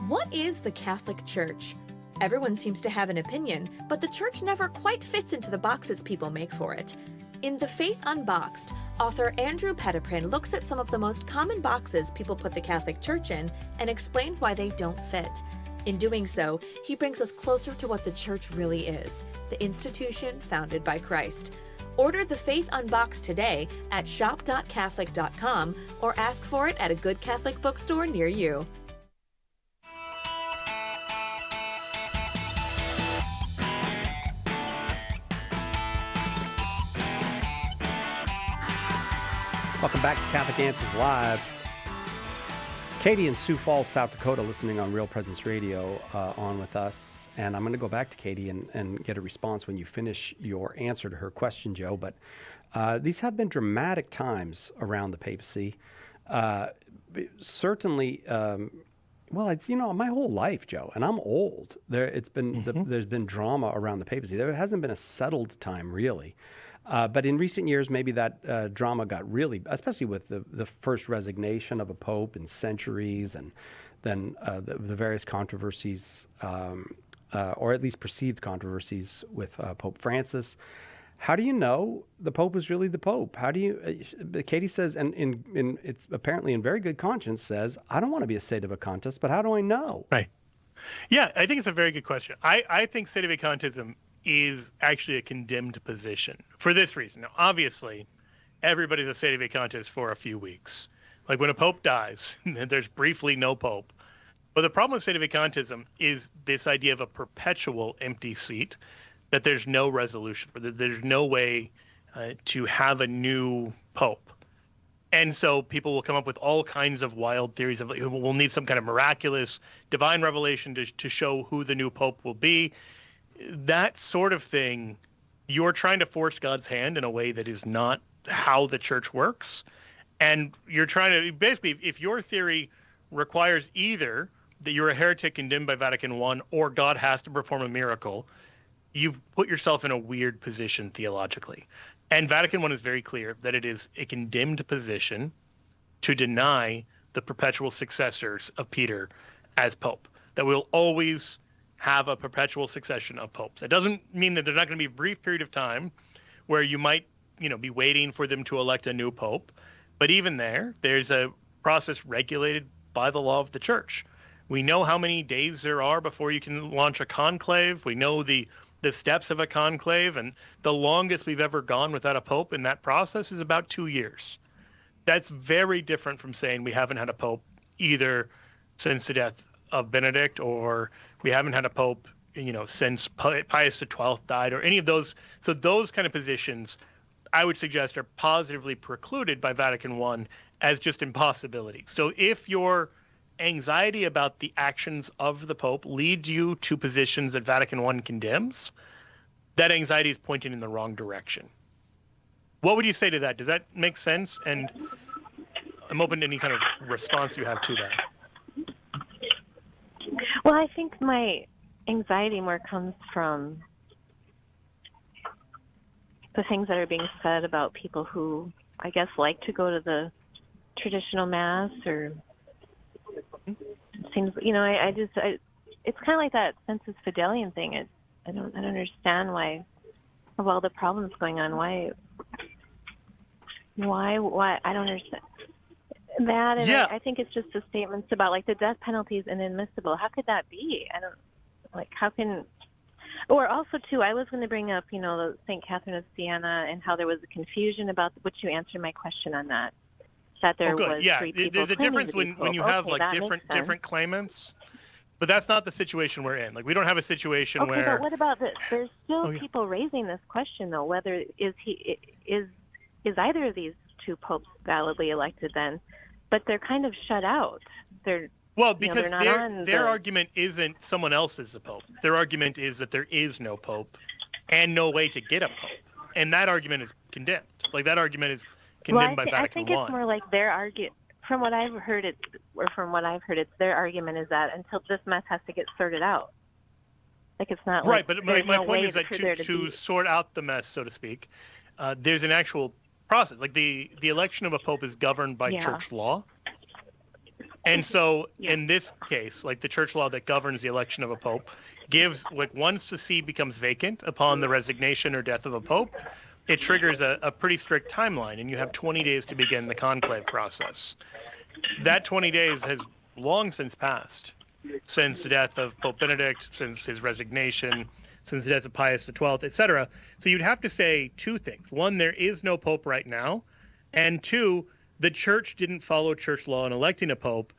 What is the Catholic Church? Everyone seems to have an opinion, but the church never quite fits into the boxes people make for it. In The Faith Unboxed, author Andrew Petiprin looks at some of the most common boxes people put the Catholic Church in and explains why they don't fit. In doing so, he brings us closer to what the church really is, the institution founded by Christ. Order The Faith Unboxed today at shop.catholic.com or ask for it at a good Catholic bookstore near you. Welcome back to Catholic Answers Live. Katie in Sioux Falls, South Dakota, listening on Real Presence Radio, on with us. And I'm going to go back to Katie and get a response when you finish your answer to her question, Joe. But these have been dramatic times around the papacy. Certainly, well, it's, my whole life, Joe, and I'm old. There's been drama around the papacy. There hasn't been a settled time, really. But in recent years, maybe that drama got really, especially with the first resignation of a pope in centuries, and then the various controversies, or at least perceived controversies with Pope Francis. How do you know the pope is really the pope? How do you? Katie says, and it's apparently in very good conscience says, I don't want to be a sedevacantist, but how do I know? Right. Yeah, I think it's a very good question. I think sedevacantism is actually a condemned position for this reason. Now, obviously, everybody's a sedevacantist for a few weeks. Like when a pope dies, there's briefly no pope. But the problem with sedevacantism is this idea of a perpetual empty seat, that there's no resolution, that there's no way to have a new pope. And so people will come up with all kinds of wild theories of we'll need some kind of miraculous divine revelation to show who the new pope will be. That sort of thing, you're trying to force God's hand in a way that is not how the church works. And you're trying to, basically, if your theory requires either that you're a heretic condemned by Vatican I or God has to perform a miracle, you've put yourself in a weird position theologically. And Vatican I is very clear that it is a condemned position to deny the perpetual successors of Peter as pope, that we'll always have a perpetual succession of popes. It doesn't mean that there's not going to be a brief period of time where you might, be waiting for them to elect a new pope. But even there's a process regulated by the law of the church. We know how many days there are before you can launch a conclave. We know the steps of a conclave, and the longest we've ever gone without a pope in that process is about 2 years. That's very different from saying we haven't had a pope either since the death of Benedict, or we haven't had a pope, since Pius XII died, or any of those. So those kind of positions, I would suggest, are positively precluded by Vatican I as just impossibilities. So if your anxiety about the actions of the Pope leads you to positions that Vatican I condemns, that anxiety is pointing in the wrong direction. What would you say to that? Does that make sense? And I'm open to any kind of response you have to that. Well, I think my anxiety more comes from the things that are being said about people who, I guess, like to go to the traditional mass, or it seems, it's kind of like that Sensus Fidelium thing. I don't understand why, of all the problems going on, why I don't understand that. And yeah. I think it's just the statements about like the death penalty is inadmissible. How could that be? How can, or also too, I was going to bring up, the St. Catherine of Siena and how there was a confusion about, which you answered my question on that. That there was three people. There's a difference when you have different claimants, but that's not the situation we're in. Like, we don't have a situation where. But what about this? There's still people raising this question though, whether is either of these two popes validly elected then, but they're kind of shut out. Because their argument isn't someone else is the pope. Their argument is that there is no pope and no way to get a pope, and that argument is condemned. Like, that argument is condemned by Vatican I. I think it's more like their argument. From what I've heard, it's their argument is that until this mess has to get sorted out. Like, it's not right. Like, but my no point is that to sort out the mess, so to speak, there's an actual process. Like, the election of a pope is governed by church law. And so in this case, like, the church law that governs the election of a pope gives, like, once the see becomes vacant upon the resignation or death of a pope, it triggers a pretty strict timeline, and you have 20 days to begin the conclave process. That 20 days has long since passed, since the death of Pope Benedict, since his resignation, since the death of Pius XII, etc. So you'd have to say two things. One, there is no pope right now, and two, the church didn't follow church law in electing a pope,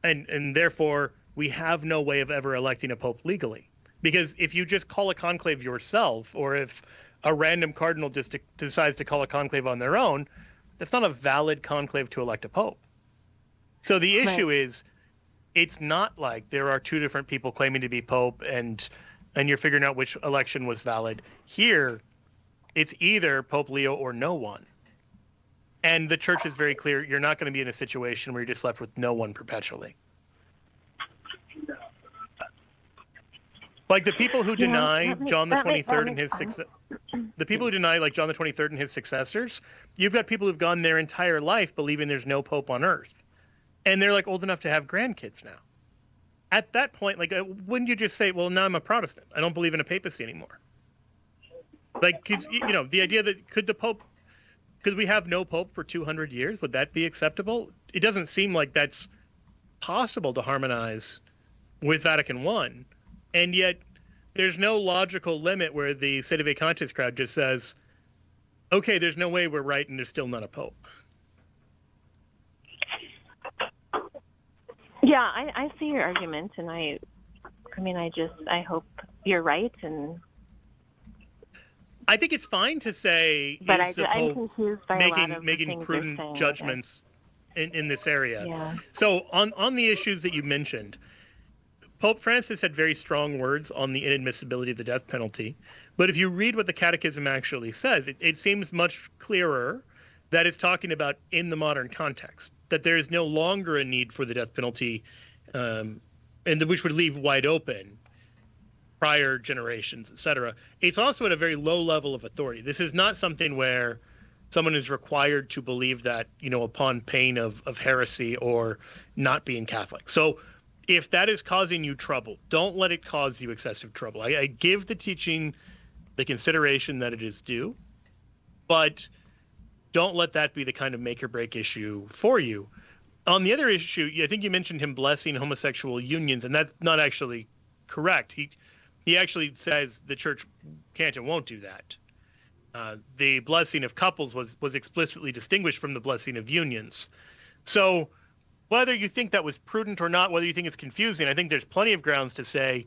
and therefore we have no way of ever electing a pope legally. Because if you just call a conclave yourself, or if a random cardinal just decides to call a conclave on their own, that's not a valid conclave to elect a pope. So the issue is, it's not like there are two different people claiming to be pope and you're figuring out which election was valid. Here, it's either Pope Leo or no one. And the church is very clear, you're not going to be in a situation where you're just left with no one perpetually. Like, the people who deny John the 23rd and his the people who deny, like, John the 23rd and his successors, you've got people who've gone their entire life believing there's no pope on earth, and they're, like, old enough to have grandkids now. At that point, like, wouldn't you just say, well, now I'm a Protestant, I don't believe in a papacy anymore? Like, the idea that could we have no pope for 200 years? Would that be acceptable? It doesn't seem like that's possible to harmonize with Vatican I. And yet there's no logical limit where the Sede Vacantes crowd just says, okay, there's no way we're right and there's still not a pope. Yeah, I see your argument, and I hope you're right. And I think it's fine to say, but is the I'm Pope confused by making prudent judgments in this area. Yeah. So on the issues that you mentioned, Pope Francis had very strong words on the inadmissibility of the death penalty. But if you read what the Catechism actually says, it seems much clearer that it's talking about in the modern context, that there is no longer a need for the death penalty, and which would leave wide open prior generations, etc. It's also at a very low level of authority. This is not something where someone is required to believe that, upon pain of heresy or not being Catholic. So if that is causing you trouble, don't let it cause you excessive trouble. I give the teaching the consideration that it is due, but don't let that be the kind of make or break issue for you. On the other issue, I think you mentioned him blessing homosexual unions, and that's not actually correct. He actually says the church can't and won't do that. The blessing of couples was explicitly distinguished from the blessing of unions. So whether you think that was prudent or not, whether you think it's confusing, I think there's plenty of grounds to say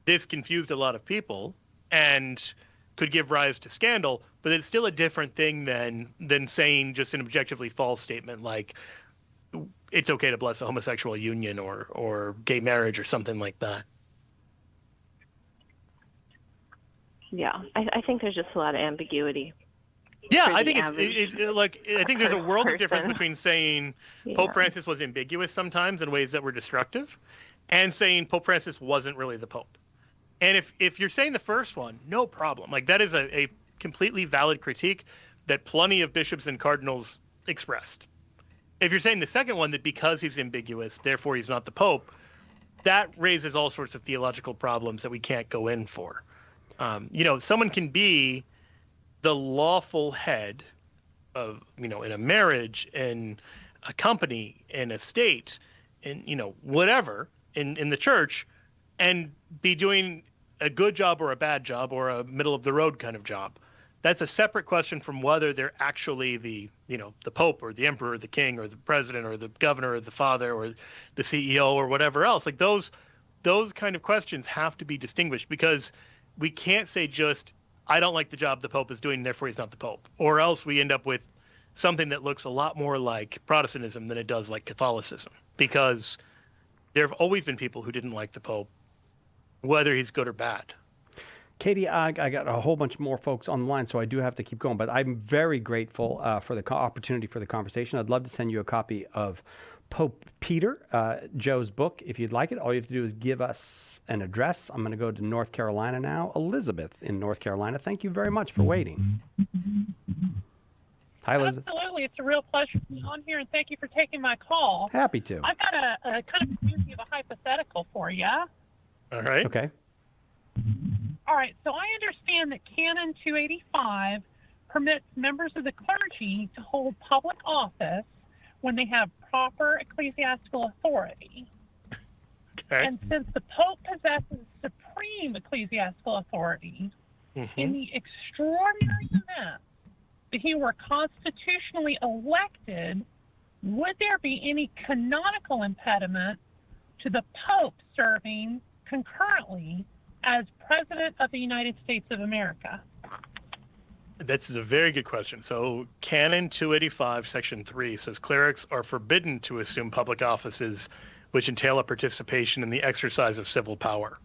this confused a lot of people and could give rise to scandal, but it's still a different thing than saying just an objectively false statement like it's okay to bless a homosexual union or gay marriage or something like that. Yeah, I think there's just a lot of ambiguity. Yeah, I think it's like I think there's a world of difference person. between saying Pope Francis was ambiguous sometimes in ways that were destructive, and saying Pope Francis wasn't really the Pope. And if you're saying the first one, no problem. Like that is a completely valid critique that plenty of bishops and cardinals expressed. If you're saying the second one, that because he's ambiguous, therefore he's not the Pope, that raises all sorts of theological problems that we can't go in for. Someone can be the lawful head of, in a marriage, in a company, in a state, in, whatever, in the church, and be doing a good job or a bad job or a middle of the road kind of job. That's a separate question from whether they're actually the Pope or the Emperor or the King or the President or the Governor or the Father or the CEO or whatever else. Like those kind of questions have to be distinguished, because we can't say just, I don't like the job the Pope is doing, therefore he's not the Pope. Or else we end up with something that looks a lot more like Protestantism than it does like Catholicism. Because there have always been people who didn't like the Pope, whether he's good or bad. Katie, I got a whole bunch more folks on the line, so I do have to keep going. But I'm very grateful for the opportunity for the conversation. I'd love to send you a copy of Pope Peter, Joe's book. If you'd like it, all you have to do is give us an address. I'm going to go to North Carolina now. Elizabeth in North Carolina, thank you very much for waiting. Hi, Elizabeth. Absolutely. It's a real pleasure to be on here, and thank you for taking my call. Happy to. I've got a kind of a hypothetical for you. All right. Okay. All right. So I understand that Canon 285 permits members of the clergy to hold public office when they have proper ecclesiastical authority. Okay. And since the Pope possesses supreme ecclesiastical authority, in the extraordinary event that he were constitutionally elected, would there be any canonical impediment to the Pope serving concurrently as President of the United States of America? This is a very good question. So Canon 285, Section 3 says clerics are forbidden to assume public offices which entail a participation in the exercise of civil power.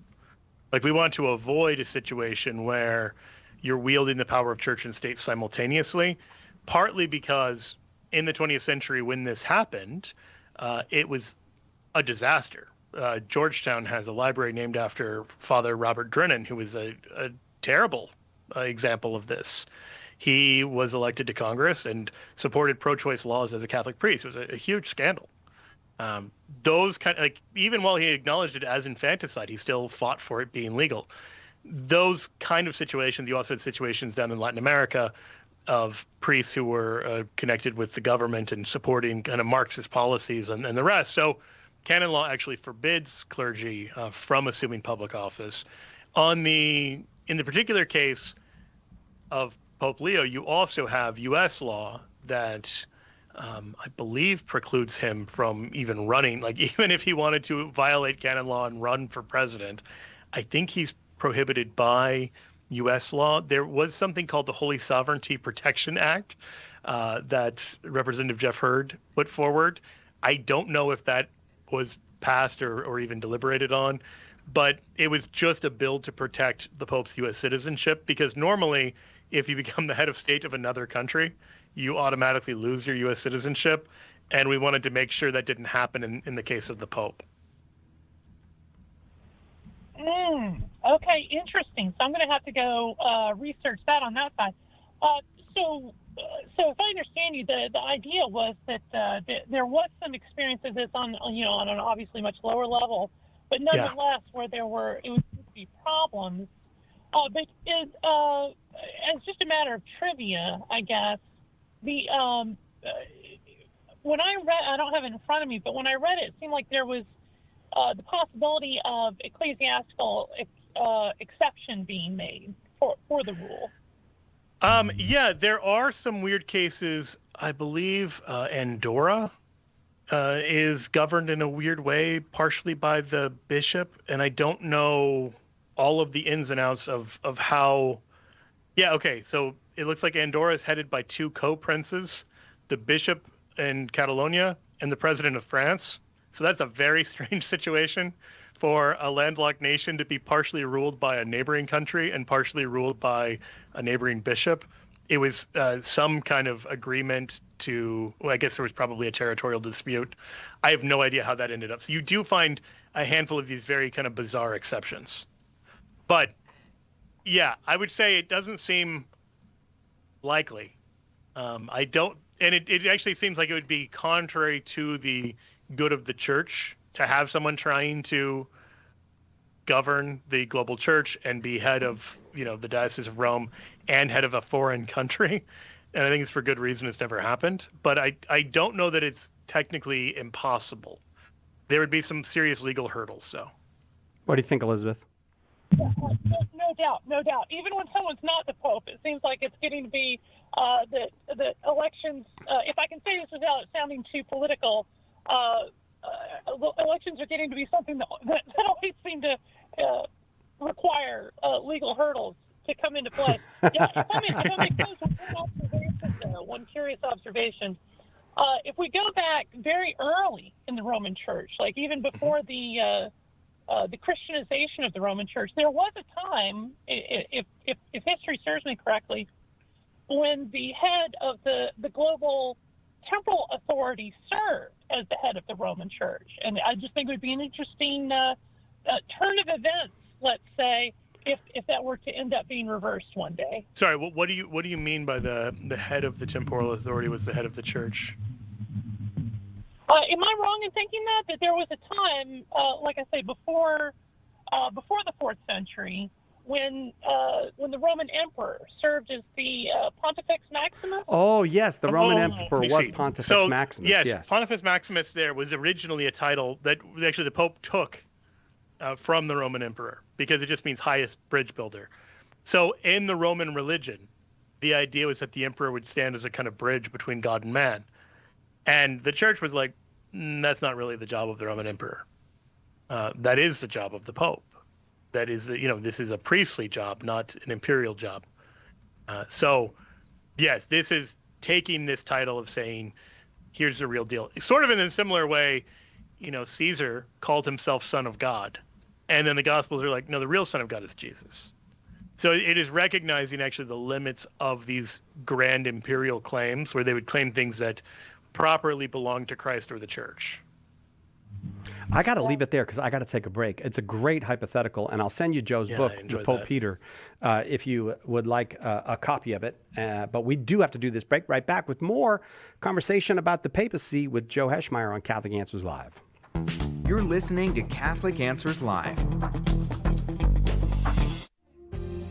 Like, we want to avoid a situation where you're wielding the power of church and state simultaneously, partly because in the 20th century when this happened, it was a disaster. Georgetown has a library named after Father Robert Drennan, who was a terrible example of this. He was elected to Congress and supported pro-choice laws as a Catholic priest. It was a huge scandal. Those kind of, like, even while he acknowledged it as infanticide, he still fought for it being legal. Those kind of situations. You also had situations down in Latin America of priests who were connected with the government and supporting kind of Marxist policies and the rest. So canon law actually forbids clergy from assuming public office. In the particular case of Pope Leo, you also have U.S. law that I believe precludes him from even running. Like, even if he wanted to violate canon law and run for president, I think he's prohibited by U.S. law. There was something called the Holy Sovereignty Protection Act that Representative Jeff Hurd put forward. I don't know if that was passed or even deliberated on, but it was just a bill to protect the Pope's U.S. citizenship, because normally if you become the head of state of another country, you automatically lose your U.S. citizenship, and we wanted to make sure that didn't happen in the case of the Pope. Okay, interesting. So I'm going to have to go research that on that side. So if I understand you, the idea was that there was some experience of this on an obviously much lower level, but nonetheless where it would be problems. But as just a matter of trivia, I guess, when I read, I don't have it in front of me, but when I read it, it seemed like there was the possibility of ecclesiastical exception being made for the rule. Yeah, there are some weird cases. I believe Andorra is governed in a weird way, partially by the bishop, and I don't know all of the ins and outs of how. Yeah, okay, so it looks like Andorra is headed by two co-princes, the bishop in Catalonia and the president of France. So that's a very strange situation for a landlocked nation to be partially ruled by a neighboring country and partially ruled by a neighboring bishop. It was some kind of agreement to, well, I guess there was probably a territorial dispute. I have no idea how that ended up. So you do find a handful of these very kind of bizarre exceptions. But yeah, I would say it doesn't seem likely. I don't, and it actually seems like it would be contrary to the good of the church to have someone trying to govern the global church and be head of, the Diocese of Rome and head of a foreign country. And I think it's for good reason it's never happened. But I don't know that it's technically impossible. There would be some serious legal hurdles, so. What do you think, Elizabeth? No doubt. Even when someone's not the Pope, it seems like it's getting to be the elections. If I can say this without sounding too political, elections are getting to be something that always seem to require legal hurdles to come into play. Yeah, if I may close with one curious observation. If we go back very early in the Roman Church, like even before the Christianization of the Roman Church, there was a time, if history serves me correctly, when the head of the global temporal authority served as the head of the Roman Church. And I just think it would be an interesting turn of events, let's say, if that were to end up being reversed one day. Sorry, what do you mean by the head of the temporal authority was the head of the church? Am I wrong in thinking that there was a time, like I say, before the 4th century, when the Roman emperor served as the Pontifex Maximus? Oh yes, the Roman emperor was Pontifex Maximus. Yes, Pontifex Maximus there was originally a title that actually the Pope took from the Roman emperor because it just means highest bridge builder. So in the Roman religion, the idea was that the emperor would stand as a kind of bridge between God and man. And the church was like, that's not really the job of the Roman emperor. That is the job of the Pope. That is, this is a priestly job, not an imperial job. So, yes, this is taking this title of saying, here's the real deal. Sort of in a similar way, Caesar called himself Son of God. And then the Gospels are like, no, the real Son of God is Jesus. So it is recognizing actually the limits of these grand imperial claims where they would claim things that properly belong to Christ or the church. I got to leave it there because I got to take a break. It's a great hypothetical, and I'll send you Joe's book, The Pope Peter, if you would like a copy of it. But we do have to do this break. Right back with more conversation about the papacy with Joe Heschmeyer on Catholic Answers Live. You're listening to Catholic Answers Live.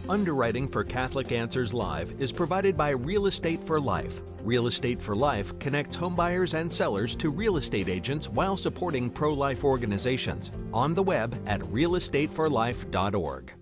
Underwriting for Catholic Answers Live is provided by Real Estate for Life. Real Estate for Life connects homebuyers and sellers to real estate agents while supporting pro-life organizations. On the web at realestateforlife.org.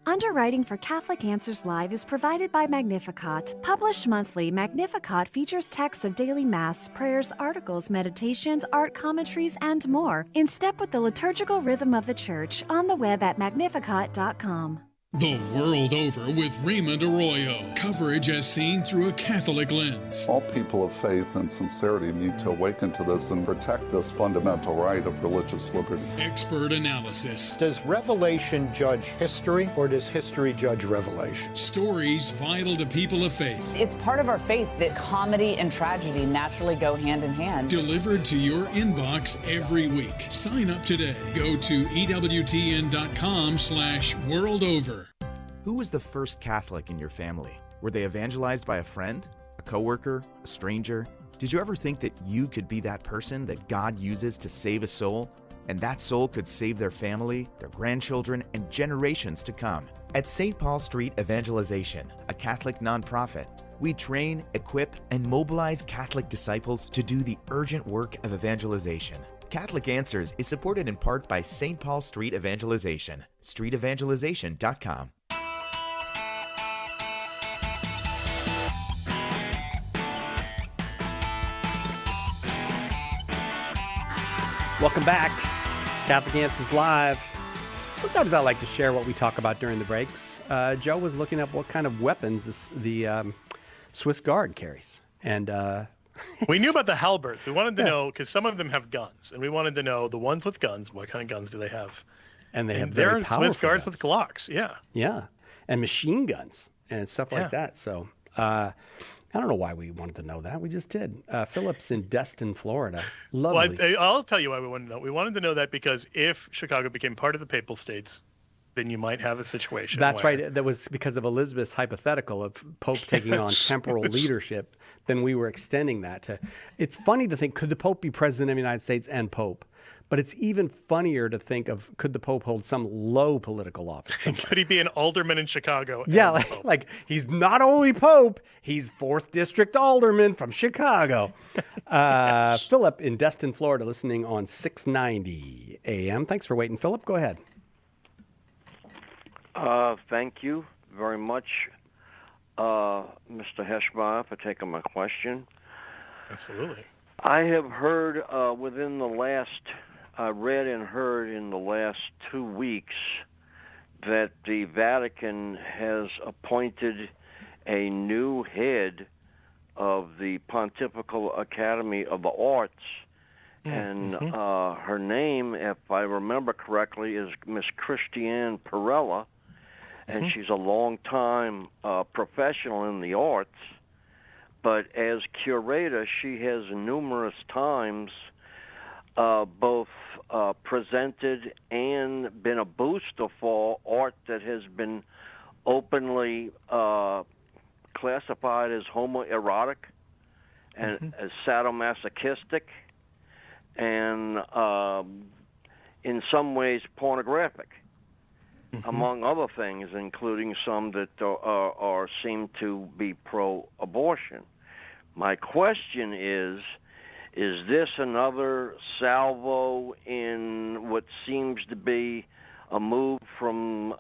Underwriting for Catholic Answers Live is provided by Magnificat. Published monthly, Magnificat features texts of daily Mass, prayers, articles, meditations, art commentaries, and more, in step with the liturgical rhythm of the Church, on the web at magnificat.com. The World Over with Raymond Arroyo. Coverage as seen through a Catholic lens. All people of faith and sincerity need to awaken to this and protect this fundamental right of religious liberty. Expert analysis. Does Revelation judge history, or does history judge Revelation? Stories vital to people of faith. It's part of our faith that comedy and tragedy naturally go hand in hand. Delivered to your inbox every week. Sign up today. Go to EWTN.com/worldover. Who was the first Catholic in your family? Were they evangelized by a friend, a coworker, a stranger? Did you ever think that you could be that person that God uses to save a soul, and that soul could save their family, their grandchildren, and generations to come? At St. Paul Street Evangelization, a Catholic nonprofit, we train, equip, and mobilize Catholic disciples to do the urgent work of evangelization. Catholic Answers is supported in part by St. Paul Street Evangelization, streetevangelization.com. Welcome back. Catholic Answers Live. Sometimes I like to share what we talk about during the breaks. Joe was looking up what kind of weapons the Swiss Guard carries. And we knew about the halberds. We wanted to know, because some of them have guns, and we wanted to know the ones with guns, what kind of guns do they have? And they have very powerful Swiss Guards guns. with Glocks, yeah. Yeah, and machine guns and stuff like that. So I don't know why we wanted to know that. We just did. Philip's in Destin, Florida. Lovely. Well, I'll tell you why we wanted to know. We wanted to know that because if Chicago became part of the Papal States, then you might have a situation. That's where... right. That was because of Elizabeth's hypothetical of Pope taking on temporal leadership. Then we were extending that to. It's funny to think, could the Pope be president of the United States and Pope? But it's even funnier to think of, could the Pope hold some low political office somewhere? Could he be an alderman in Chicago? Yeah, like he's not only Pope, he's 4th District Alderman from Chicago. Philip in Destin, Florida, listening on 690 AM. Thanks for waiting, Philip. Go ahead. Thank you very much, Mr. Heschmeyer, for taking my question. Absolutely. I have heard read and heard in the last 2 weeks that the Vatican has appointed a new head of the Pontifical Academy of the Arts. And her name, if I remember correctly, is Miss Christiane Perella. And she's a long-time professional in the arts. But as curator, she has numerous times both presented and been a booster for art that has been openly classified as homoerotic and as sadomasochistic and in some ways pornographic, among other things, including some that are seem to be pro-abortion. My question is this another salvo in what seems to be a move from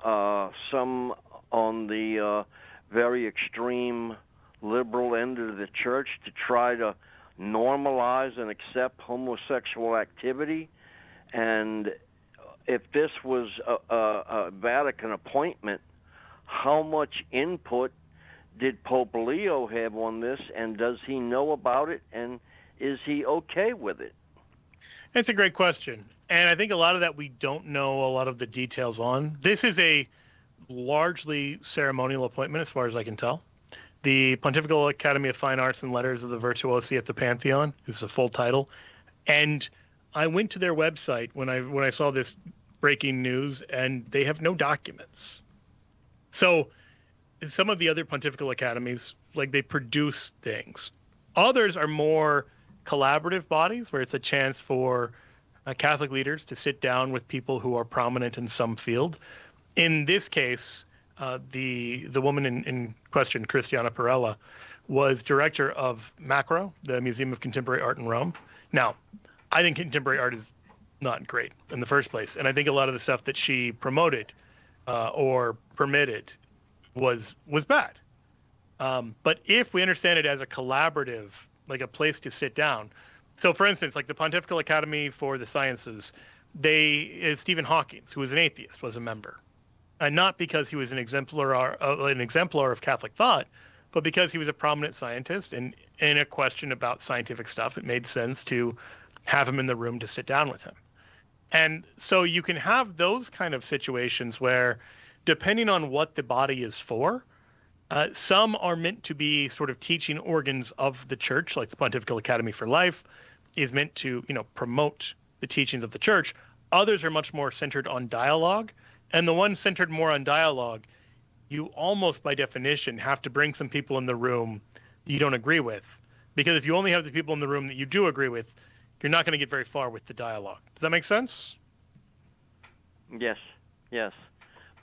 some on the very extreme liberal end of the church to try to normalize and accept homosexual activity? And if this was a Vatican appointment, how much input did Pope Leo have on this, and does he know about it, and is he okay with it? It's a great question. And I think a lot of that we don't know a lot of the details on. This is a largely ceremonial appointment as far as I can tell. The Pontifical Academy of Fine Arts and Letters of the Virtuosi at the Pantheon is a full title. And I went to their website when I saw this breaking news, and they have no documents. So some of the other pontifical academies, like, they produce things. Others are more collaborative bodies where it's a chance for Catholic leaders to sit down with people who are prominent in some field. In this case, the woman in question, Christiana Perella, was director of Macro, the Museum of Contemporary Art in Rome. Now, I think contemporary art is not great in the first place, and I think a lot of the stuff that she promoted or permitted was bad. But if we understand it as a collaborative, like a place to sit down. So, for instance, like the Pontifical Academy for the Sciences, Stephen Hawking, who was an atheist, was a member. And not because he was an exemplar of Catholic thought, but because he was a prominent scientist, and in a question about scientific stuff, it made sense to have him in the room to sit down with him. And so you can have those kind of situations where, depending on what the body is for, some are meant to be sort of teaching organs of the church, like the Pontifical Academy for Life is meant to, promote the teachings of the church. Others are much more centered on dialogue. And the one centered more on dialogue, you almost by definition have to bring some people in the room you don't agree with. Because if you only have the people in the room that you do agree with, you're not going to get very far with the dialogue. Does that make sense? Yes.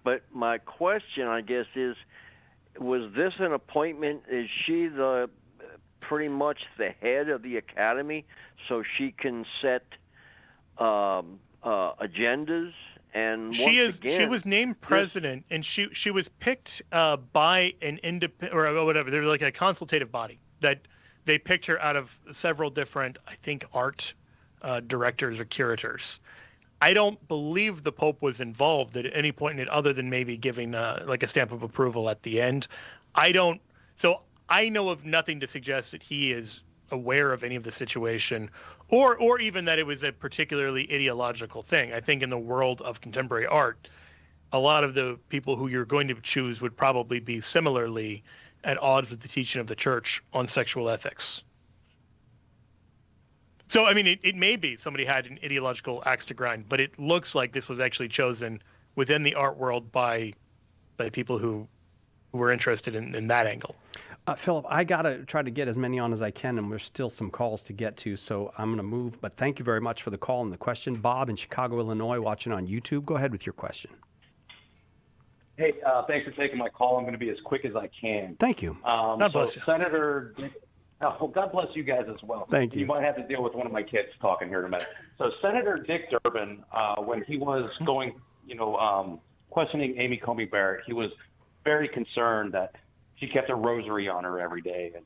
But my question, I guess, is, was this an appointment? Is she pretty much the head of the academy, so she can set agendas? And she was named president, and she was picked by an independent or whatever. They're like a consultative body that they picked her out of several different, I think, art directors or curators. I don't believe the Pope was involved at any point in it, other than maybe giving like a stamp of approval at the end. So I know of nothing to suggest that he is aware of any of the situation, or even that it was a particularly ideological thing. I think in the world of contemporary art, a lot of the people who you're going to choose would probably be similarly at odds with the teaching of the church on sexual ethics. So, I mean, it may be somebody had an ideological axe to grind, but it looks like this was actually chosen within the art world by people who were interested in that angle. Philip, I got to try to get as many on as I can, and there's still some calls to get to, so I'm going to move. But thank you very much for the call and the question. Bob in Chicago, Illinois, watching on YouTube. Go ahead with your question. Hey, thanks for taking my call. I'm going to be as quick as I can. Thank you. God bless you. Senator, God bless you guys as well. Thank you. You might have to deal with one of my kids talking here in a minute. So Senator Dick Durbin, when he was going, questioning Amy Coney Barrett, he was very concerned that she kept a rosary on her every day and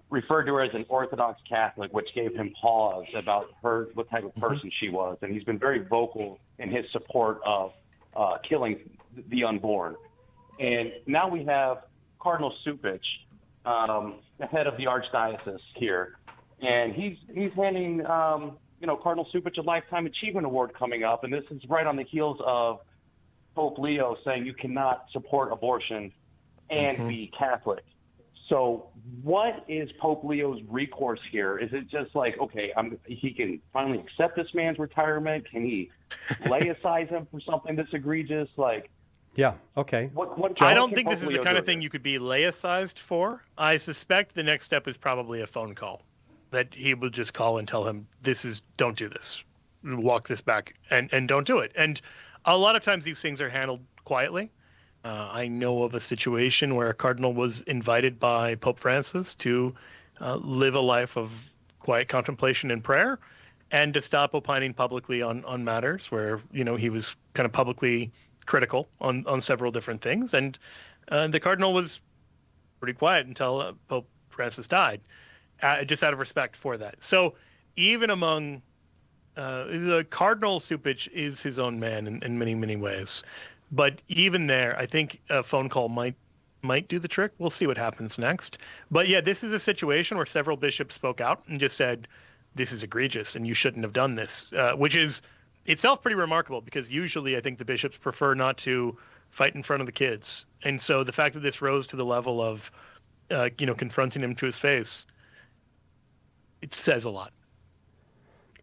referred to her as an Orthodox Catholic, which gave him pause about what type of person she was. And he's been very vocal in his support of killing the unborn. And now we have Cardinal Supich, the head of the Archdiocese here, and he's handing Cardinal Supich a Lifetime Achievement Award coming up, and this is right on the heels of Pope Leo saying you cannot support abortion and be Catholic. So what is Pope Leo's recourse here? Is it just like, okay, he can finally accept this man's retirement? Can he laicize him for something that's egregious? Like, yeah, okay. I don't think this is the kind of thing you could be laicized for. I suspect the next step is probably a phone call that he will just call and tell him, don't do this, walk this back, and don't do it. And a lot of times these things are handled quietly. I know of a situation where a cardinal was invited by Pope Francis to live a life of quiet contemplation and prayer, and to stop opining publicly on matters where he was kind of publicly critical on several different things, and the cardinal was pretty quiet until Pope Francis died, just out of respect for that. So even among the Cardinal Supich is his own man in many, many ways. But even there, I think a phone call might do the trick. We'll see what happens next. But yeah, this is a situation where several bishops spoke out and just said, this is egregious and you shouldn't have done this, which is itself pretty remarkable, because usually I think the bishops prefer not to fight in front of the kids. And so the fact that this rose to the level of, confronting him to his face, it says a lot.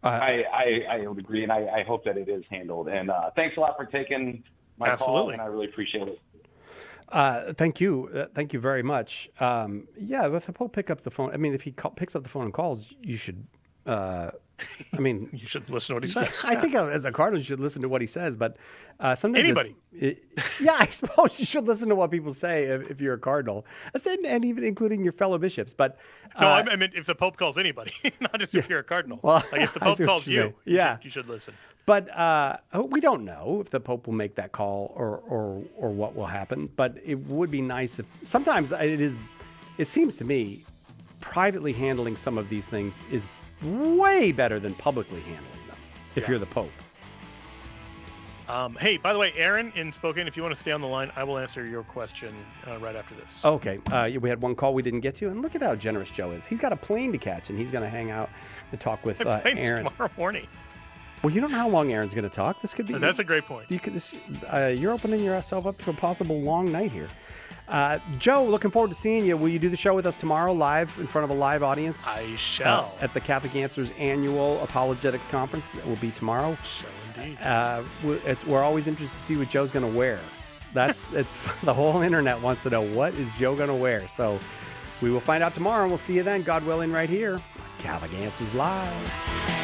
I would agree, and I hope that it is handled. And thanks a lot for taking my call, and I really appreciate it. Thank you. Thank you very much. If the Pope picks up the phone, if he picks up the phone and calls, you should, you should listen to what he says. I think as a cardinal, you should listen to what he says, but sometimes anybody. I suppose you should listen to what people say if you're a cardinal, and even including your fellow bishops. But no, I mean if the Pope calls anybody, not just if you're a cardinal. Well, like if the Pope calls you, you should listen. But we don't know if the Pope will make that call or what will happen. But it would be nice if sometimes it seems to me, privately handling some of these things is way better than publicly handling them if you're the Pope. Hey, by the way, Aaron in Spokane, if you want to stay on the line, I will answer your question right after this. Okay. We had one call we didn't get to, and look at how generous Joe is. He's got a plane to catch, and he's going to hang out and talk with Aaron tomorrow morning. Well, you don't know how long Aaron's going to talk. This could be. That's a great point. You're opening yourself up to a possible long night here. Joe, looking forward to seeing you. Will you do the show with us tomorrow, live in front of a live audience? I shall. At the Catholic Answers annual apologetics conference that will be tomorrow. So indeed. We're always interested to see what Joe's going to wear. It's the whole internet wants to know, what is Joe going to wear? So we will find out tomorrow, and we'll see you then, God willing, right here. Catholic Answers Live.